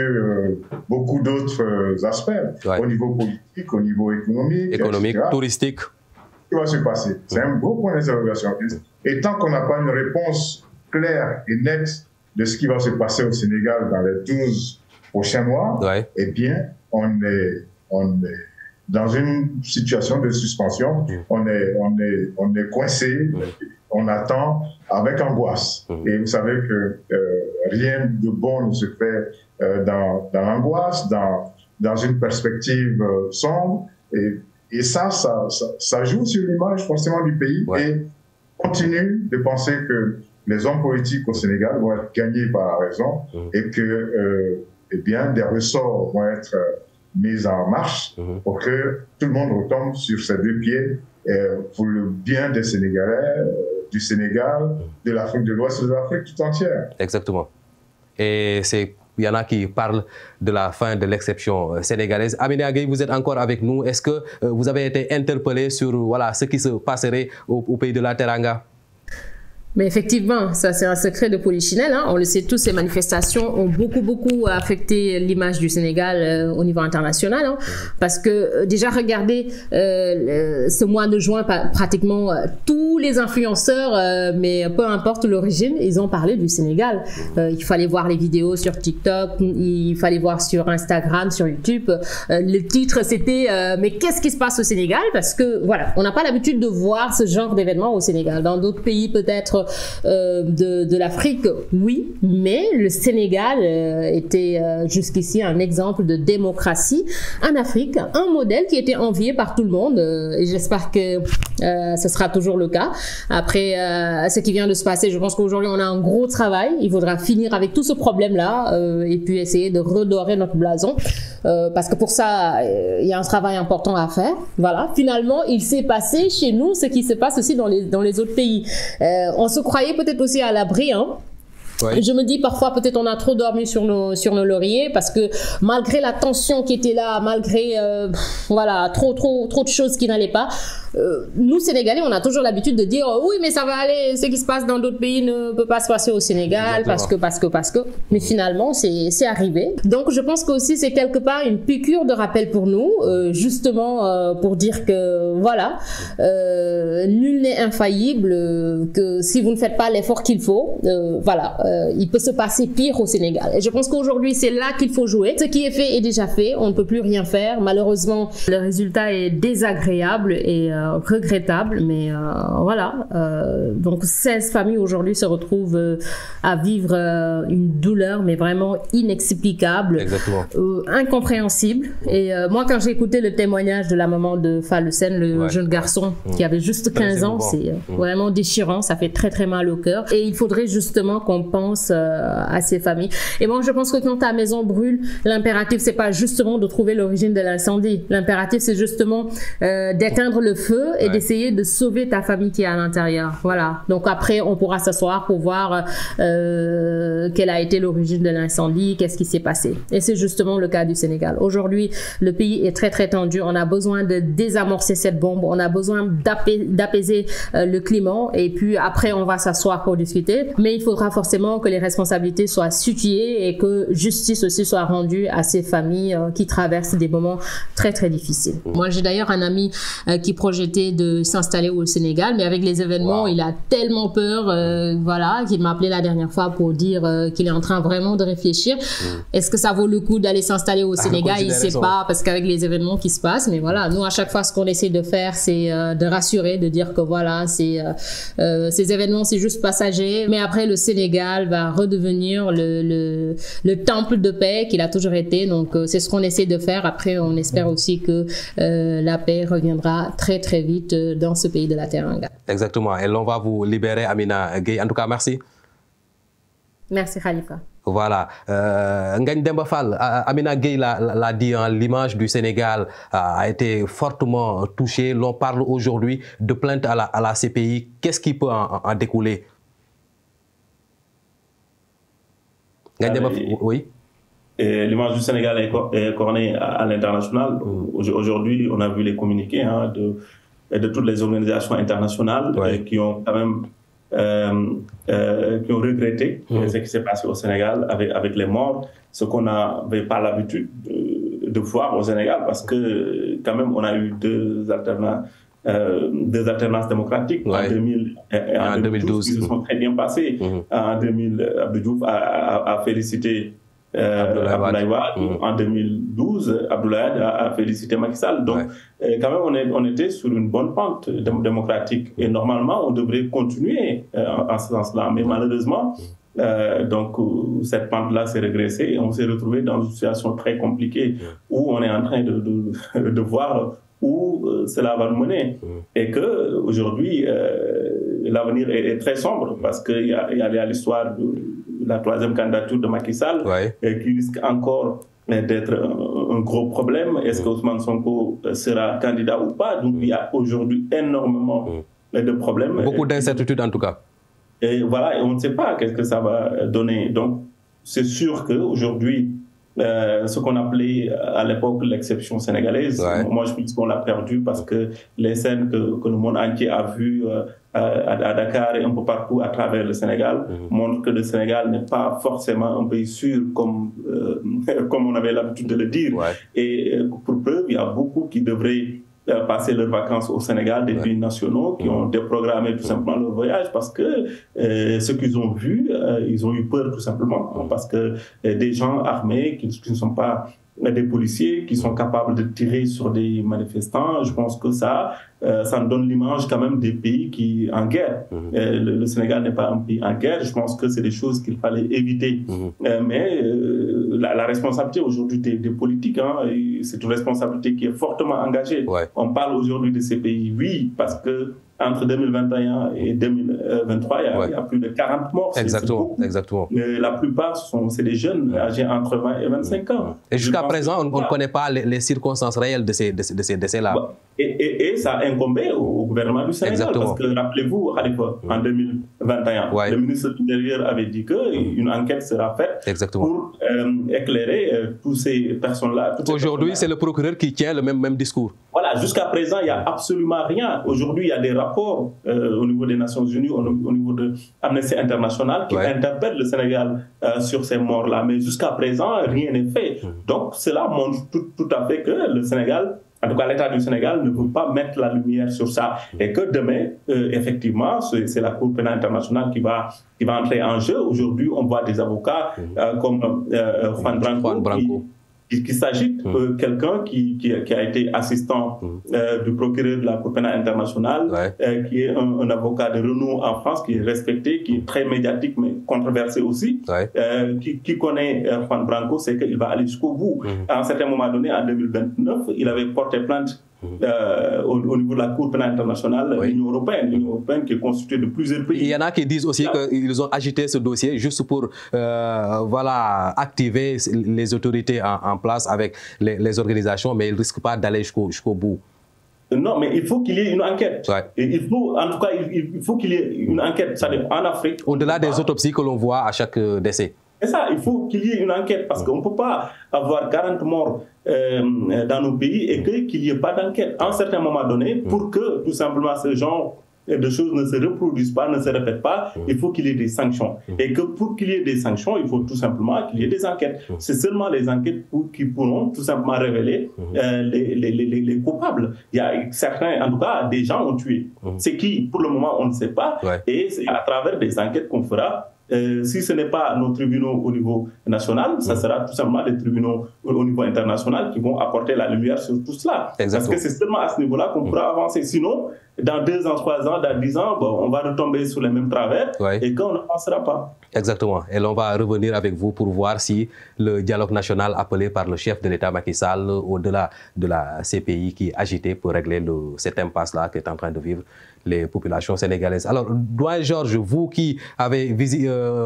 beaucoup d'autres aspects, au niveau politique, au niveau économique, etc. touristique. Ce qui va se passer? C'est un gros point d'interrogation. Et tant qu'on n'a pas une réponse claire et nette de ce qui va se passer au Sénégal dans les 12 prochains mois, eh bien, on est dans une situation de suspension. On est coincé, on attend avec angoisse. Et vous savez que rien de bon ne se fait dans l'angoisse, dans une perspective sombre. Et ça joue sur l'image forcément du pays et continue de penser que les hommes politiques au Sénégal vont être gagnés par la raison et que eh bien, des ressorts vont être mis en marche pour que tout le monde retombe sur ses deux pieds pour le bien des Sénégalais, du Sénégal, de l'Afrique de l'Ouest et de l'Afrique tout entière. Exactement. Et il y en a qui parlent de la fin de l'exception sénégalaise. Amina Gueye, vous êtes encore avec nous. Est-ce que vous avez été interpellé sur ce qui se passerait au pays de la Teranga? Mais effectivement, ça c'est un secret de polichinelle. Hein. On le sait tous, ces manifestations ont beaucoup affecté l'image du Sénégal au niveau international. Hein. Parce que déjà, regardez, ce mois de juin, pratiquement tous les influenceurs, mais peu importe l'origine, ils ont parlé du Sénégal. Il fallait voir les vidéos sur TikTok, il fallait voir sur Instagram, sur YouTube. Le titre c'était mais qu'est-ce qui se passe au Sénégal? Parce que voilà, on n'a pas l'habitude de voir ce genre d'événements au Sénégal. Dans d'autres pays peut-être de l'Afrique, oui, mais le Sénégal était jusqu'ici un exemple de démocratie en Afrique, un modèle qui était envié par tout le monde et j'espère que ce sera toujours le cas. Après ce qui vient de se passer, je pense qu'aujourd'hui on a un gros travail, il faudra finir avec tout ce problème-là et puis essayer de redorer notre blason parce que pour ça, il y a un travail important à faire. Voilà, finalement, il s'est passé chez nous ce qui se passe aussi dans les autres pays. On se croyait peut-être aussi à l'abri, hein. Je me dis parfois peut-être on a trop dormi sur nos lauriers parce que malgré la tension qui était là, malgré voilà trop de choses qui n'allaient pas, nous Sénégalais on a toujours l'habitude de dire oui mais ça va aller, ce qui se passe dans d'autres pays ne peut pas se passer au Sénégal parce que mais finalement c'est arrivé. Donc je pense que aussi c'est quelque part une piqûre de rappel pour nous, justement pour dire que voilà, nul n'est infaillible, que si vous ne faites pas l'effort qu'il faut, voilà. Il peut se passer pire au Sénégal. Et je pense qu'aujourd'hui, c'est là qu'il faut jouer. Ce qui est fait est déjà fait. On ne peut plus rien faire. Malheureusement, le résultat est désagréable et regrettable. Mais voilà. Donc, 16 familles aujourd'hui se retrouvent à vivre une douleur, mais vraiment inexplicable, incompréhensible. Et moi, quand j'ai écouté le témoignage de la maman de Falesen, le jeune garçon qui avait juste 15 ans, c'est vraiment déchirant. Ça fait très mal au cœur. Et il faudrait justement qu'on pense à ces familles. Et moi, je pense que quand ta maison brûle, l'impératif, c'est pas justement de trouver l'origine de l'incendie. L'impératif, c'est justement d'éteindre le feu et d'essayer de sauver ta famille qui est à l'intérieur. Voilà. Donc après, on pourra s'asseoir pour voir quelle a été l'origine de l'incendie, qu'est-ce qui s'est passé. Et c'est justement le cas du Sénégal. Aujourd'hui, le pays est très tendu. On a besoin de désamorcer cette bombe. On a besoin d'apaiser le climat. Et puis après, on va s'asseoir pour discuter. Mais il faudra forcément que les responsabilités soient situées et que justice aussi soit rendue à ces familles qui traversent des moments très difficiles. Moi, j'ai d'ailleurs un ami qui projetait de s'installer au Sénégal, mais avec les événements, il a tellement peur, voilà, qu'il m'a appelé la dernière fois pour dire qu'il est en train vraiment de réfléchir. Est-ce que ça vaut le coup d'aller s'installer au Sénégal? Il ne sait pas, parce qu'avec les événements qui se passent, mais voilà, nous, à chaque fois, ce qu'on essaie de faire, c'est de rassurer, de dire que voilà, ces événements, c'est juste passager, mais après, le Sénégal va redevenir le temple de paix qu'il a toujours été. Donc, c'est ce qu'on essaie de faire. Après, on espère aussi que la paix reviendra très vite dans ce pays de la Teranga. Exactement. Et l'on va vous libérer, Amina Gueye. En tout cas, merci. Merci, Khalifa. Voilà. Ngagne Demba Fall, Amina Gueye l'a dit, hein, l'image du Sénégal a été fortement touchée. L'on parle aujourd'hui de plainte à la CPI. Qu'est-ce qui peut en découler? Oui. L'image du Sénégal est cornée à l'international. Aujourd'hui, on a vu les communiqués de toutes les organisations internationales qui ont quand même qui ont regretté ce qui s'est passé au Sénégal avec les morts, ce qu'on n'avait pas l'habitude de voir au Sénégal, parce que quand même on a eu deux alternances démocratiques en 2000 et en 2012 qui se sont très bien passées. En 2000, Abdou Diouf a félicité Abdoulaye Wade. En 2012, Abdoulaye Wade a félicité Macky Sall. Donc, quand même, on était sur une bonne pente démocratique. Et normalement, on devrait continuer en ce sens-là. Mais malheureusement, donc, cette pente-là s'est régressée et on s'est retrouvé dans une situation très compliquée où on est en train de voir où cela va nous mener. Et qu'aujourd'hui, l'avenir est très sombre parce qu'il y a l'histoire de la troisième candidature de Macky Sall qui risque encore d'être un gros problème. Est-ce que Ousmane Sonko sera candidat ou pas? Donc il y a aujourd'hui énormément de problèmes. Beaucoup d'incertitudes en tout cas. Et voilà, et on ne sait pas qu'est-ce que ça va donner. Donc c'est sûr qu'aujourd'hui, ce qu'on appelait à l'époque l'exception sénégalaise, moi je pense qu'on l'a perdu parce que les scènes que le monde entier a vues à Dakar et un peu partout à travers le Sénégal montrent que le Sénégal n'est pas forcément un pays sûr comme on avait l'habitude de le dire. Et pour preuve, il y a beaucoup qui devraient passer leurs vacances au Sénégal, des pays nationaux qui ont déprogrammé tout simplement leur voyage parce que ce qu'ils ont vu, ils ont eu peur tout simplement parce que des gens armés qui ne sont pas des policiers qui sont capables de tirer sur des manifestants, je pense que ça nous donne l'image quand même des pays qui en guerre. Le Sénégal n'est pas un pays en guerre, je pense que c'est des choses qu'il fallait éviter. Mais la responsabilité aujourd'hui des politiques, c'est une responsabilité qui est fortement engagée. On parle aujourd'hui de ces pays, oui, parce que entre 2021 et 2023, il y a plus de 40 morts. Exactement. La plupart, c'est des jeunes âgés entre 20 et 25 ans. Et jusqu'à présent, on ne connaît pas les circonstances réelles de ces décès-là. Et ça a incombé au gouvernement du Sénégal. Parce que, rappelez-vous, en 2021, le ministre de l'Intérieur avait dit qu'une enquête sera faite pour éclairer tous ces personnes-là. Aujourd'hui, c'est le procureur qui tient le même discours. Voilà, jusqu'à présent, il n'y a absolument rien. Aujourd'hui, il y a des rapports au niveau des Nations Unies, au niveau de Amnesty International qui interpellent le Sénégal sur ces morts-là. Mais jusqu'à présent, rien n'est fait. Donc, cela montre tout à fait que le Sénégal, en tout cas l'État du Sénégal, ne veut pas mettre la lumière sur ça. Et que demain, effectivement, c'est la Cour pénale internationale qui va entrer en jeu. Aujourd'hui, on voit des avocats comme Juan Branco. Qu'il s'agit de quelqu'un qui a été assistant du procureur de la Cour pénale internationale, qui est un avocat de renom en France, qui est respecté, qui est très médiatique, mais controversé aussi, qui connaît Juan Branco, c'est qu'il va aller jusqu'au bout. À un certain moment donné, en 2029, il avait porté plainte au niveau de la Cour pénale internationale, l'Union européenne qui est constituée de plusieurs pays. Il y en a qui disent aussi qu'ils ont agité ce dossier juste pour activer les autorités en place avec les organisations, mais ils ne risquent pas d'aller jusqu'au bout. Non, mais il faut qu'il y ait une enquête. Et en tout cas, il faut qu'il y ait une enquête. Ça dépend, en Afrique. Au-delà des autopsies que l'on voit à chaque décès. C'est ça, il faut qu'il y ait une enquête parce qu'on ne peut pas avoir 40 morts dans nos pays et qu'il n'y ait pas d'enquête. À un certain moment donné, pour que tout simplement ce genre de choses ne se reproduisent pas, ne se répètent pas, il faut qu'il y ait des sanctions. Et que pour qu'il y ait des sanctions, il faut tout simplement qu'il y ait des enquêtes. C'est seulement les enquêtes qui pourront tout simplement révéler les coupables. Il y a certains, en tout cas, des gens ont tué. C'est qui, pour le moment, on ne sait pas. Et c'est à travers des enquêtes qu'on fera. Si ce n'est pas nos tribunaux au niveau national, ça sera tout simplement des tribunaux au niveau international qui vont apporter la lumière sur tout cela. Parce que c'est seulement à ce niveau-là qu'on pourra avancer. Sinon, dans 2 ans, 3 ans, dans 10 ans, on va retomber sur les mêmes travers et qu'on n'avancera pas. Exactement. Et l'on va revenir avec vous pour voir si le dialogue national appelé par le chef de l'État Macky Sall, au-delà de la CPI qui est agitée pour régler cette impasse-là qui est en train de vivre les populations sénégalaises. Alors, doyen Georges, vous qui avez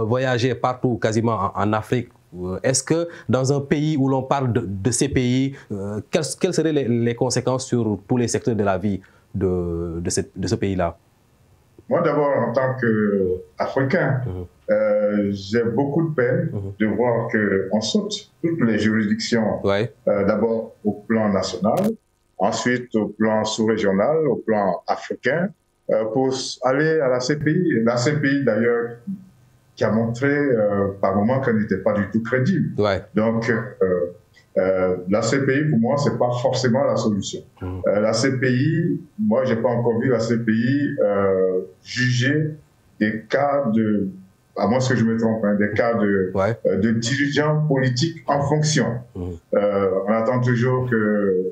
voyagé partout, quasiment en Afrique, est-ce que dans un pays où l'on parle de ces pays, quelles seraient les conséquences sur tous les secteurs de la vie de ce pays-là? Moi, d'abord, en tant qu'Africain, j'ai beaucoup de peine de voir qu'on saute toutes les juridictions, d'abord au plan national, ensuite au plan sous-régional, au plan africain, pour aller à la CPI. La CPI, d'ailleurs, qui a montré par moments qu'elle n'était pas du tout crédible. Ouais. Donc, la CPI, pour moi, c'est pas forcément la solution. La CPI, moi, j'ai pas encore vu la CPI juger des cas de, à moins que je me trompe, des cas de dirigeants politiques en fonction. On attend toujours que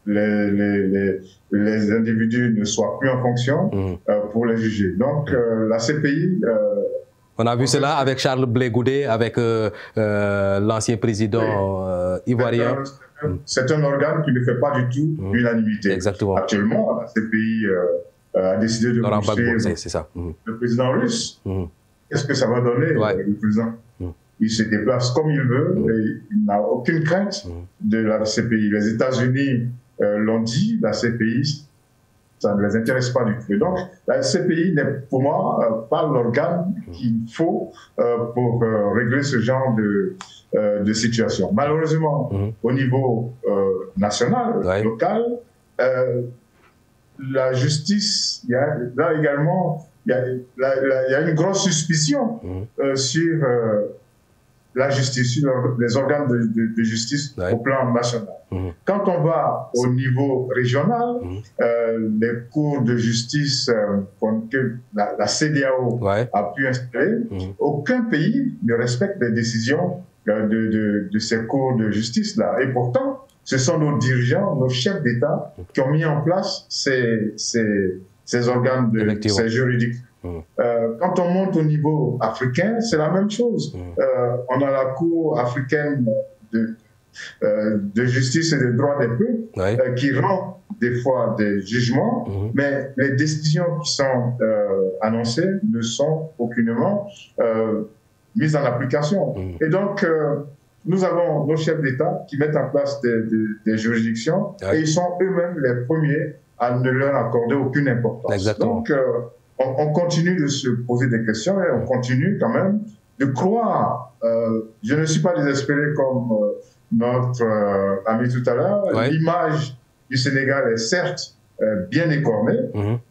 les individus ne soient plus en fonction pour les juger. Donc, la CPI... on a vu cela avec Charles Blé Goudé, avec l'ancien président ivoirien. C'est un organe qui ne fait pas du tout l'unanimité. Exactement. Actuellement, la CPI a décidé de pousser le président russe. Qu'est-ce que ça va donner, le président? Il se déplace comme il veut et il n'a aucune crainte de la CPI. Les États-Unis l'ont dit, la CPI, ça ne les intéresse pas du tout. Donc, la CPI n'est pour moi pas l'organe qu'il faut pour régler ce genre de situation. Malheureusement, au niveau national, local, la justice, là également, il y a une grosse suspicion sur la justice, sur les organes de justice au plan national. Quand on va au niveau régional, les cours de justice que la CEDEAO a pu installer, aucun pays ne respecte les décisions de ces cours de justice-là. Et pourtant, ce sont nos dirigeants, nos chefs d'État qui ont mis en place ces organes, ces juridictions. Quand on monte au niveau africain, c'est la même chose. On a la Cour africaine de justice et des droits des peuples qui rend des fois des jugements, mais les décisions qui sont annoncées ne sont aucunement mises en application. Et donc, nous avons nos chefs d'État qui mettent en place des juridictions et ils sont eux-mêmes les premiers à ne leur accorder aucune importance. Exactement. Donc, on continue de se poser des questions et on continue quand même de croire. Je ne suis pas désespéré comme notre ami tout à l'heure. L'image du Sénégal est certes bien écornée,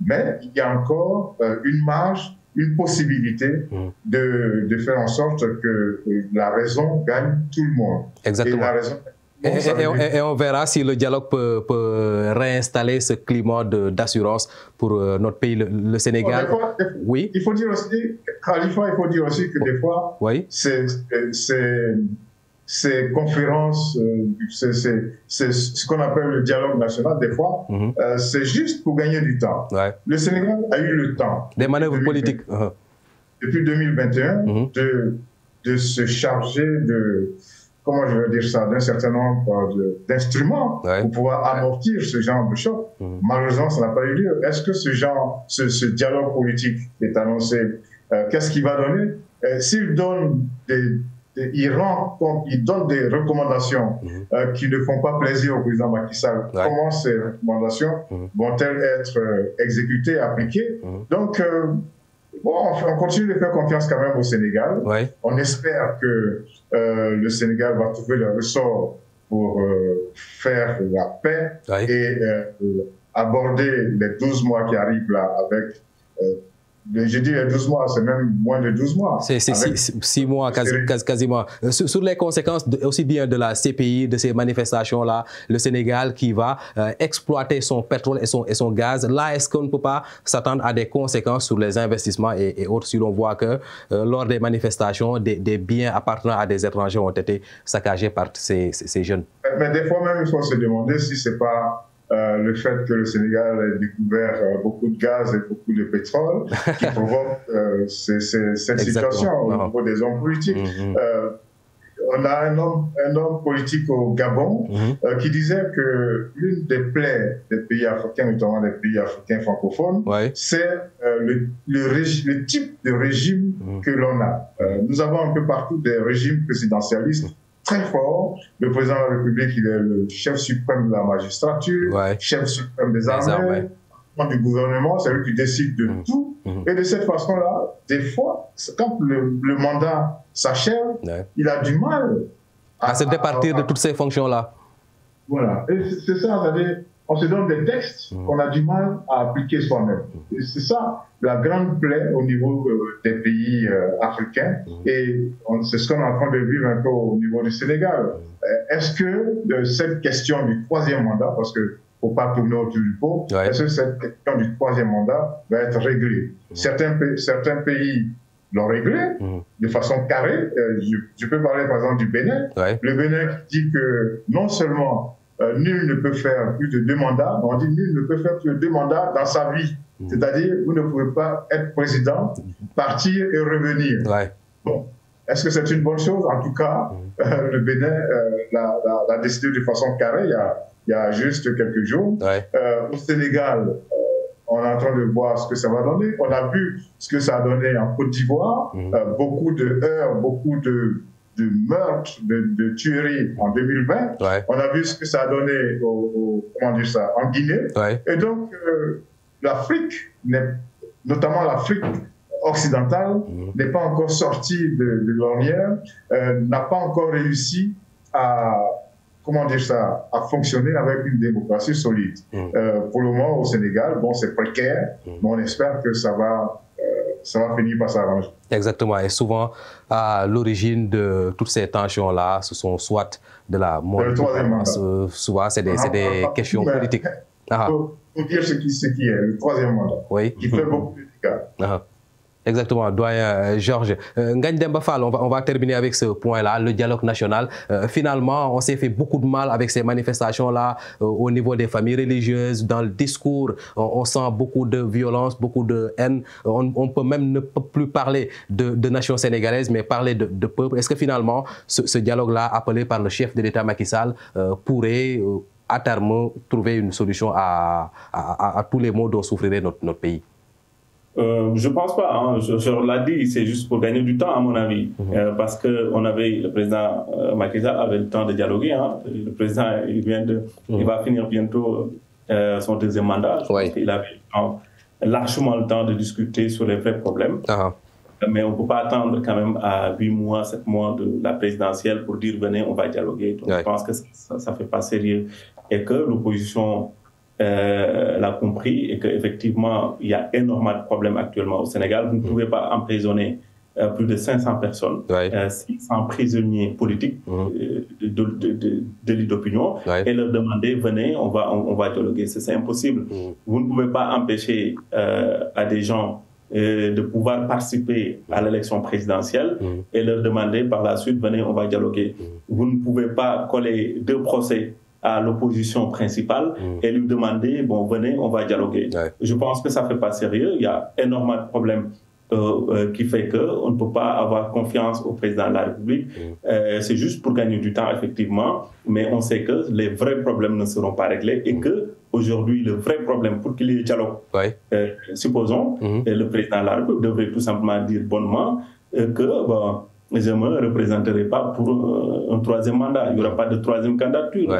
mais il y a encore une marge, une possibilité de faire en sorte que la raison gagne tout le monde. Exactement. Et la raison... Et on verra si le dialogue peut réinstaller ce climat d'assurance pour notre pays, le Sénégal. Oui. Il faut dire aussi, Khalifa, il faut dire aussi que des fois, ces conférences, c'est ce qu'on appelle le dialogue national, des fois, c'est juste pour gagner du temps. Le Sénégal a eu le temps. Des manœuvres politiques. Depuis 2021, de se charger de... comment je vais dire ça, d'un certain nombre d'instruments pour pouvoir amortir ce genre de choses. Malheureusement, ça n'a pas eu lieu. Est-ce que ce dialogue politique est annoncé, qu'est-ce qu'il va donner? S'il donne il donne des recommandations qui ne font pas plaisir au président Macky Sall, comment ces recommandations vont-elles être exécutées, appliquées? Donc, on continue de faire confiance quand même au Sénégal. On espère que le Sénégal va trouver le ressort pour faire la paix et aborder les 12 mois qui arrivent là avec... je dis les 12 mois, c'est même moins de 12 mois. C'est 6 mois quasiment. Sur les conséquences aussi bien de la CPI, de ces manifestations-là, le Sénégal qui va exploiter son pétrole et son gaz, là, est-ce qu'on ne peut pas s'attendre à des conséquences sur les investissements et autres si l'on voit que lors des manifestations, des biens appartenant à des étrangers ont été saccagés par ces jeunes? Mais des fois même, il faut se demander si ce n'est pas... le fait que le Sénégal ait découvert beaucoup de gaz et beaucoup de pétrole qui provoque cette situation au niveau des hommes politiques. On a un homme politique au Gabon qui disait que l'une des plaies des pays africains, notamment des pays africains francophones, c'est le type de régime que l'on a. Nous avons un peu partout des régimes présidentialistes très fort. Le président de la République, il est le chef suprême de la magistrature, chef suprême des armées, du gouvernement, c'est lui qui décide de tout. Et de cette façon-là, des fois, quand le mandat s'achève, il a du mal à se départir de toutes ces fonctions-là. Voilà. Et c'est ça, c'est-à-dire, on se donne des textes qu'on a du mal à appliquer soi-même. C'est ça la grande plaie au niveau des pays africains, et c'est ce qu'on est en train de vivre un peu au niveau du Sénégal. Est-ce que cette question du troisième mandat, parce que faut pas tourner autour du pot, est-ce que cette question du troisième mandat va être réglée? Certains pays l'ont réglé de façon carrée. Je peux parler par exemple du Bénin. Le Bénin qui dit que non seulement nul ne peut faire plus de 2 mandats, mais on dit nul ne peut faire plus de 2 mandats dans sa vie. C'est-à-dire, vous ne pouvez pas être président, partir et revenir. Bon. Est-ce que c'est une bonne chose? En tout cas, le Bénin l'a décidé de façon carrée il y a juste quelques jours. Au Sénégal, on est en train de voir ce que ça va donner. On a vu ce que ça a donné en Côte d'Ivoire. Beaucoup de heurts, beaucoup de meurtres, de tueries en 2020. On a vu ce que ça a donné comment dire ça, en Guinée. Et donc, l'Afrique, notamment l'Afrique occidentale, n'est pas encore sortie de l'ornière, n'a pas encore réussi à, comment dire ça, à fonctionner avec une démocratie solide. Pour le moment, au Sénégal, bon, c'est précaire, mais on espère que ça va finir par s'arranger. Exactement. Et souvent, à l'origine de toutes ces tensions-là, ce sont soit de la mort, souvent c'est des questions politiques. Pour dire ce qui est le troisième mandat, qui fait beaucoup de dégâts. Exactement, doyen Georges. Ngagne Demba Fall, on va terminer avec ce point-là, le dialogue national. Finalement, on s'est fait beaucoup de mal avec ces manifestations-là au niveau des familles religieuses. Dans le discours, on sent beaucoup de violence, beaucoup de haine. On peut même ne plus parler de nation sénégalaise, mais parler de peuple. Est-ce que finalement, ce dialogue-là, appelé par le chef de l'État Macky Sall, pourrait à terme trouver une solution à tous les maux dont souffrirait notre pays? Je pense pas. Hein. Je l'ai dit, c'est juste pour gagner du temps, à mon avis, parce que le président Macky Sall avait le temps de dialoguer. Hein. Le président, il va finir bientôt son deuxième mandat. Je pense qu'il avait largement le temps de discuter sur les vrais problèmes. Mais on ne peut pas attendre quand même à 8 mois, 7 mois de la présidentielle pour dire venez, on va dialoguer. Donc, je pense que ça ne fait pas sérieux et que l'opposition l'a compris et qu'effectivement, il y a énormément de problèmes actuellement au Sénégal. Vous ne pouvez pas emprisonner plus de 500 personnes, 600 prisonniers politiques de l'île d'opinion et leur demander, venez, on va dialoguer. C'est impossible. Vous ne pouvez pas empêcher à des gens de pouvoir participer à l'élection présidentielle et leur demander par la suite, venez, on va dialoguer. Vous ne pouvez pas coller 2 procès à l'opposition principale et lui demander, bon, venez, on va dialoguer. Je pense que ça ne fait pas sérieux. Il y a énormément de problèmes qui fait qu'on ne peut pas avoir confiance au président de la République. C'est juste pour gagner du temps, effectivement, mais on sait que les vrais problèmes ne seront pas réglés et que aujourd'hui, le vrai problème pour qu'il y ait dialogue, supposons, le président de la République devrait tout simplement dire bonnement que, bon, je ne me représenterai pas pour un 3e mandat. Il n'y aura pas de 3e candidature.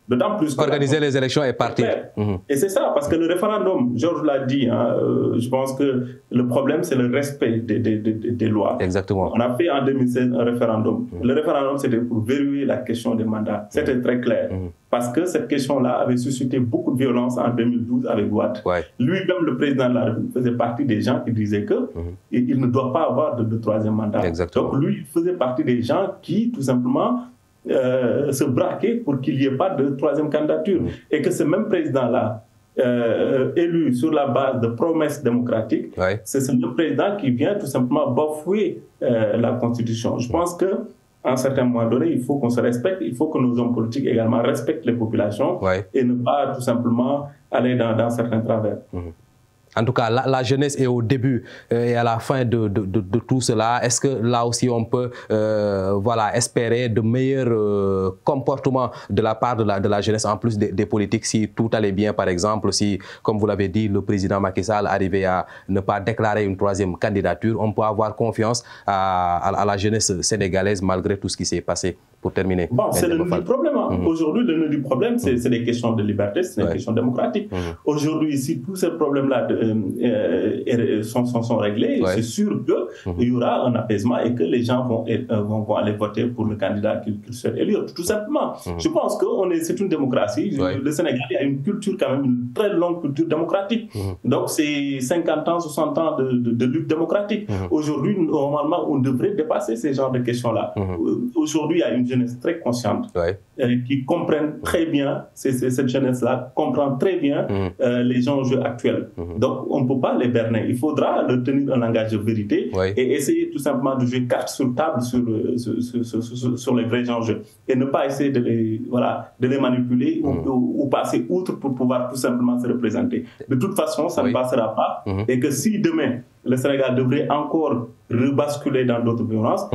D'autant plus organiser les élections et partir. Et c'est ça, parce que le référendum, Georges l'a dit, hein, je pense que le problème, c'est le respect des lois. Exactement. On a fait en 2016 un référendum. Le référendum, c'était pour verrouiller la question des mandats. C'était très clair. Parce que cette question-là avait suscité beaucoup de violence en 2012 avec Wade. Lui-même, le président de la République, faisait partie des gens qui disaient qu'il ne doit pas avoir de 3e mandat. Exactement. Donc lui, il faisait partie des gens qui, tout simplement, se braquaient pour qu'il n'y ait pas de 3e candidature. Et que ce même président-là, élu sur la base de promesses démocratiques, c'est ce même président qui vient tout simplement bafouer la Constitution. Je pense que à un certain moment donné, il faut qu'on se respecte, il faut que nos hommes politiques également respectent les populations et ne pas tout simplement aller dans certains travers. En tout cas, la jeunesse est au début et à la fin de tout cela. Est-ce que là aussi on peut espérer de meilleurs comportements de la part de la jeunesse en plus des politiques si tout allait bien, par exemple, si, comme vous l'avez dit, le président Macky Sall arrivait à ne pas déclarer une 3e candidature, on peut avoir confiance à la jeunesse sénégalaise malgré tout ce qui s'est passé? pour terminer. Bon, c'est le nœud du problème. Aujourd'hui, le nœud du problème, c'est des questions de liberté, c'est des questions démocratiques. Aujourd'hui, si tous ces problèmes-là sont réglés, c'est sûr qu'il y aura un apaisement et que les gens vont aller voter pour le candidat qu'ils souhaitent élire, tout simplement. Je pense que c'est une démocratie. Le Sénégal a une culture quand même, une très longue culture démocratique. Donc, c'est 50 ans, 60 ans de lutte démocratique. Aujourd'hui, normalement, on devrait dépasser ces genres de questions-là. Aujourd'hui, il y a une jeunesse très consciente qui comprennent très bien, cette jeunesse-là comprend très bien les enjeux actuels. Donc, on ne peut pas les berner. Il faudra leur tenir un langage de vérité et essayer tout simplement de jouer carte sur table sur les vrais enjeux et ne pas essayer de les manipuler ou passer outre pour pouvoir tout simplement se représenter. De toute façon, ça ne passera pas et que si demain, le Sénégal devrait encore rebasculer dans d'autres violences,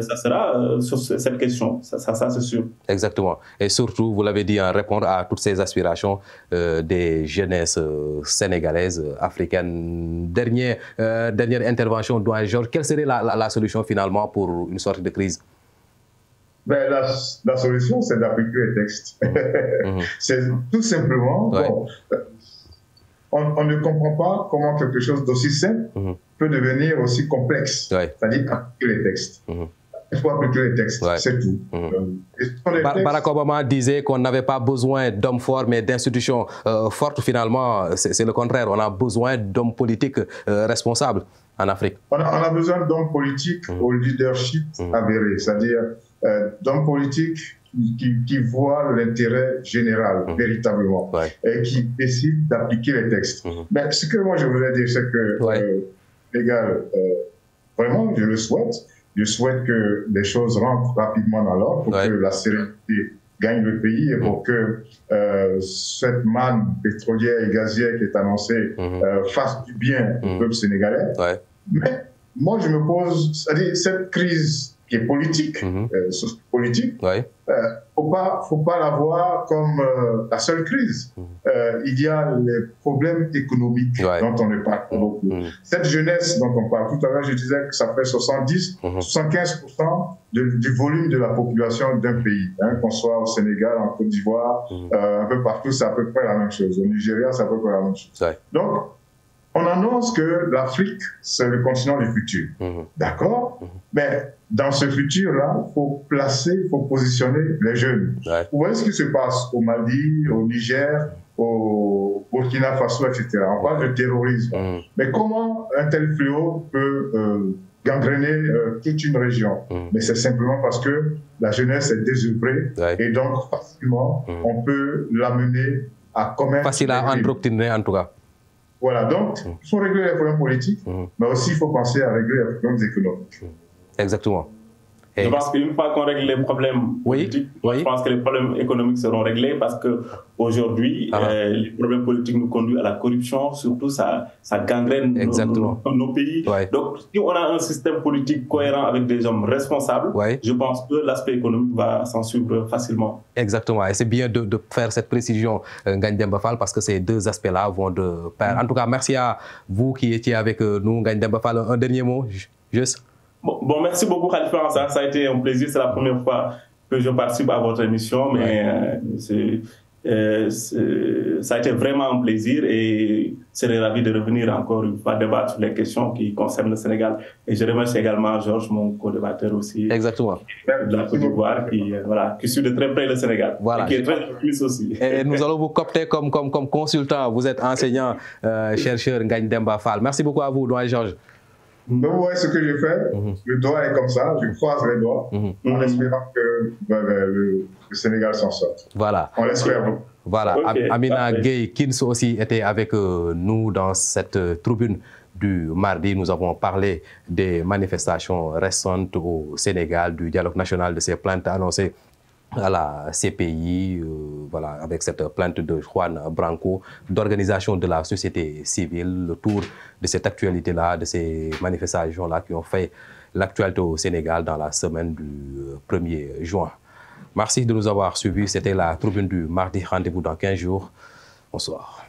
ça sera sur cette question, ça c'est sûr. Exactement. Et surtout, vous l'avez dit, répondre à toutes ces aspirations des jeunesses sénégalaises, africaines. Dernière intervention, Doyen Georges, quelle serait la solution finalement pour une sorte de crise? Ben, la solution, c'est d'appliquer les textes. C'est tout simplement... Bon, on ne comprend pas comment quelque chose d'aussi simple peut devenir aussi complexe. C'est-à-dire appliquer les textes. Il faut appliquer les textes, c'est tout. Barack Obama disait qu'on n'avait pas besoin d'hommes forts, mais d'institutions fortes. Finalement, c'est le contraire. On a besoin d'hommes politiques responsables en Afrique. On a besoin d'hommes politiques au leadership avéré, c'est-à-dire d'hommes politiques qui voient l'intérêt général véritablement et qui décident d'appliquer les textes. Mais ce que moi je voudrais dire, c'est que les gars, vraiment, je le souhaite. Je souhaite que les choses rentrent rapidement dans l'ordre pour que la sérénité gagne le pays et pour que cette manne pétrolière et gazière qui est annoncée fasse du bien au peuple sénégalais. Mais moi, je me pose, c'est-à-dire cette crise qui est politique, politique, faut pas la voir comme la seule crise. Il y a les problèmes économiques dont on ne parle pas beaucoup. Cette jeunesse dont on parle tout à l'heure, je disais que ça fait 75% du volume de la population d'un pays. Qu'on soit au Sénégal, en Côte d'Ivoire, un peu partout, c'est à peu près la même chose. Au Nigeria, c'est à peu près la même chose. Donc, on annonce que l'Afrique, c'est le continent du futur. D'accord? Mais dans ce futur-là, il faut positionner les jeunes. Vous voyez ce qui se passe au Mali, au Niger, au Burkina Faso, etc. On parle de terrorisme. Mais comment un tel fléau peut gangréner toute une région? Mais c'est simplement parce que la jeunesse est désœuvrée et donc facilement, on peut l'amener à commettre... Facile à endoctriner en tout cas. Voilà, donc il faut régler les problèmes politiques, mais aussi il faut penser à régler les problèmes économiques. Exactement. Et je pense qu'une fois qu'on règle les problèmes politiques, je pense que les problèmes économiques seront réglés parce qu'aujourd'hui, les problèmes politiques nous conduisent à la corruption, surtout ça gangrène nos pays. Donc, si on a un système politique cohérent avec des hommes responsables, je pense que l'aspect économique va s'en suivre facilement. Exactement. Et c'est bien de faire cette précision, Ngagne Demba Fall, parce que ces deux aspects-là vont de pair. En tout cas, merci à vous qui étiez avec nous, Ngagne Demba Fall. Un dernier mot, juste. Bon, merci beaucoup Khalifa, ça a été un plaisir, c'est la première fois que je participe à votre émission, mais ça a été vraiment un plaisir et je serais ravi de revenir encore une fois débattre sur les questions qui concernent le Sénégal. Et je remercie également Georges, mon co-débatteur aussi. Exactement. De la Côte d'Ivoire qui suit de très près le Sénégal. Voilà. Et qui est très plus aussi. Et nous allons vous coopter comme consultant. Vous êtes enseignant, chercheur Ngagne Demba Fall. Merci beaucoup à vous, Doyen Georges. Donc, vous voyez ce que je fais, le doigt est comme ça, je croise les doigts, en espérant que le Sénégal s'en sorte. Voilà. On l'espère beaucoup. Voilà. Amina Gueye Kins aussi était avec nous dans cette tribune du mardi. Nous avons parlé des manifestations récentes au Sénégal, du dialogue national, de ces plaintes annoncées à la CPI, voilà, avec cette plainte de Juan Branco, d'organisation de la société civile, le tour de cette actualité-là, de ces manifestations-là qui ont fait l'actualité au Sénégal dans la semaine du 1er juin. Merci de nous avoir suivis. C'était la tribune du mardi. Rendez-vous dans 15 jours. Bonsoir.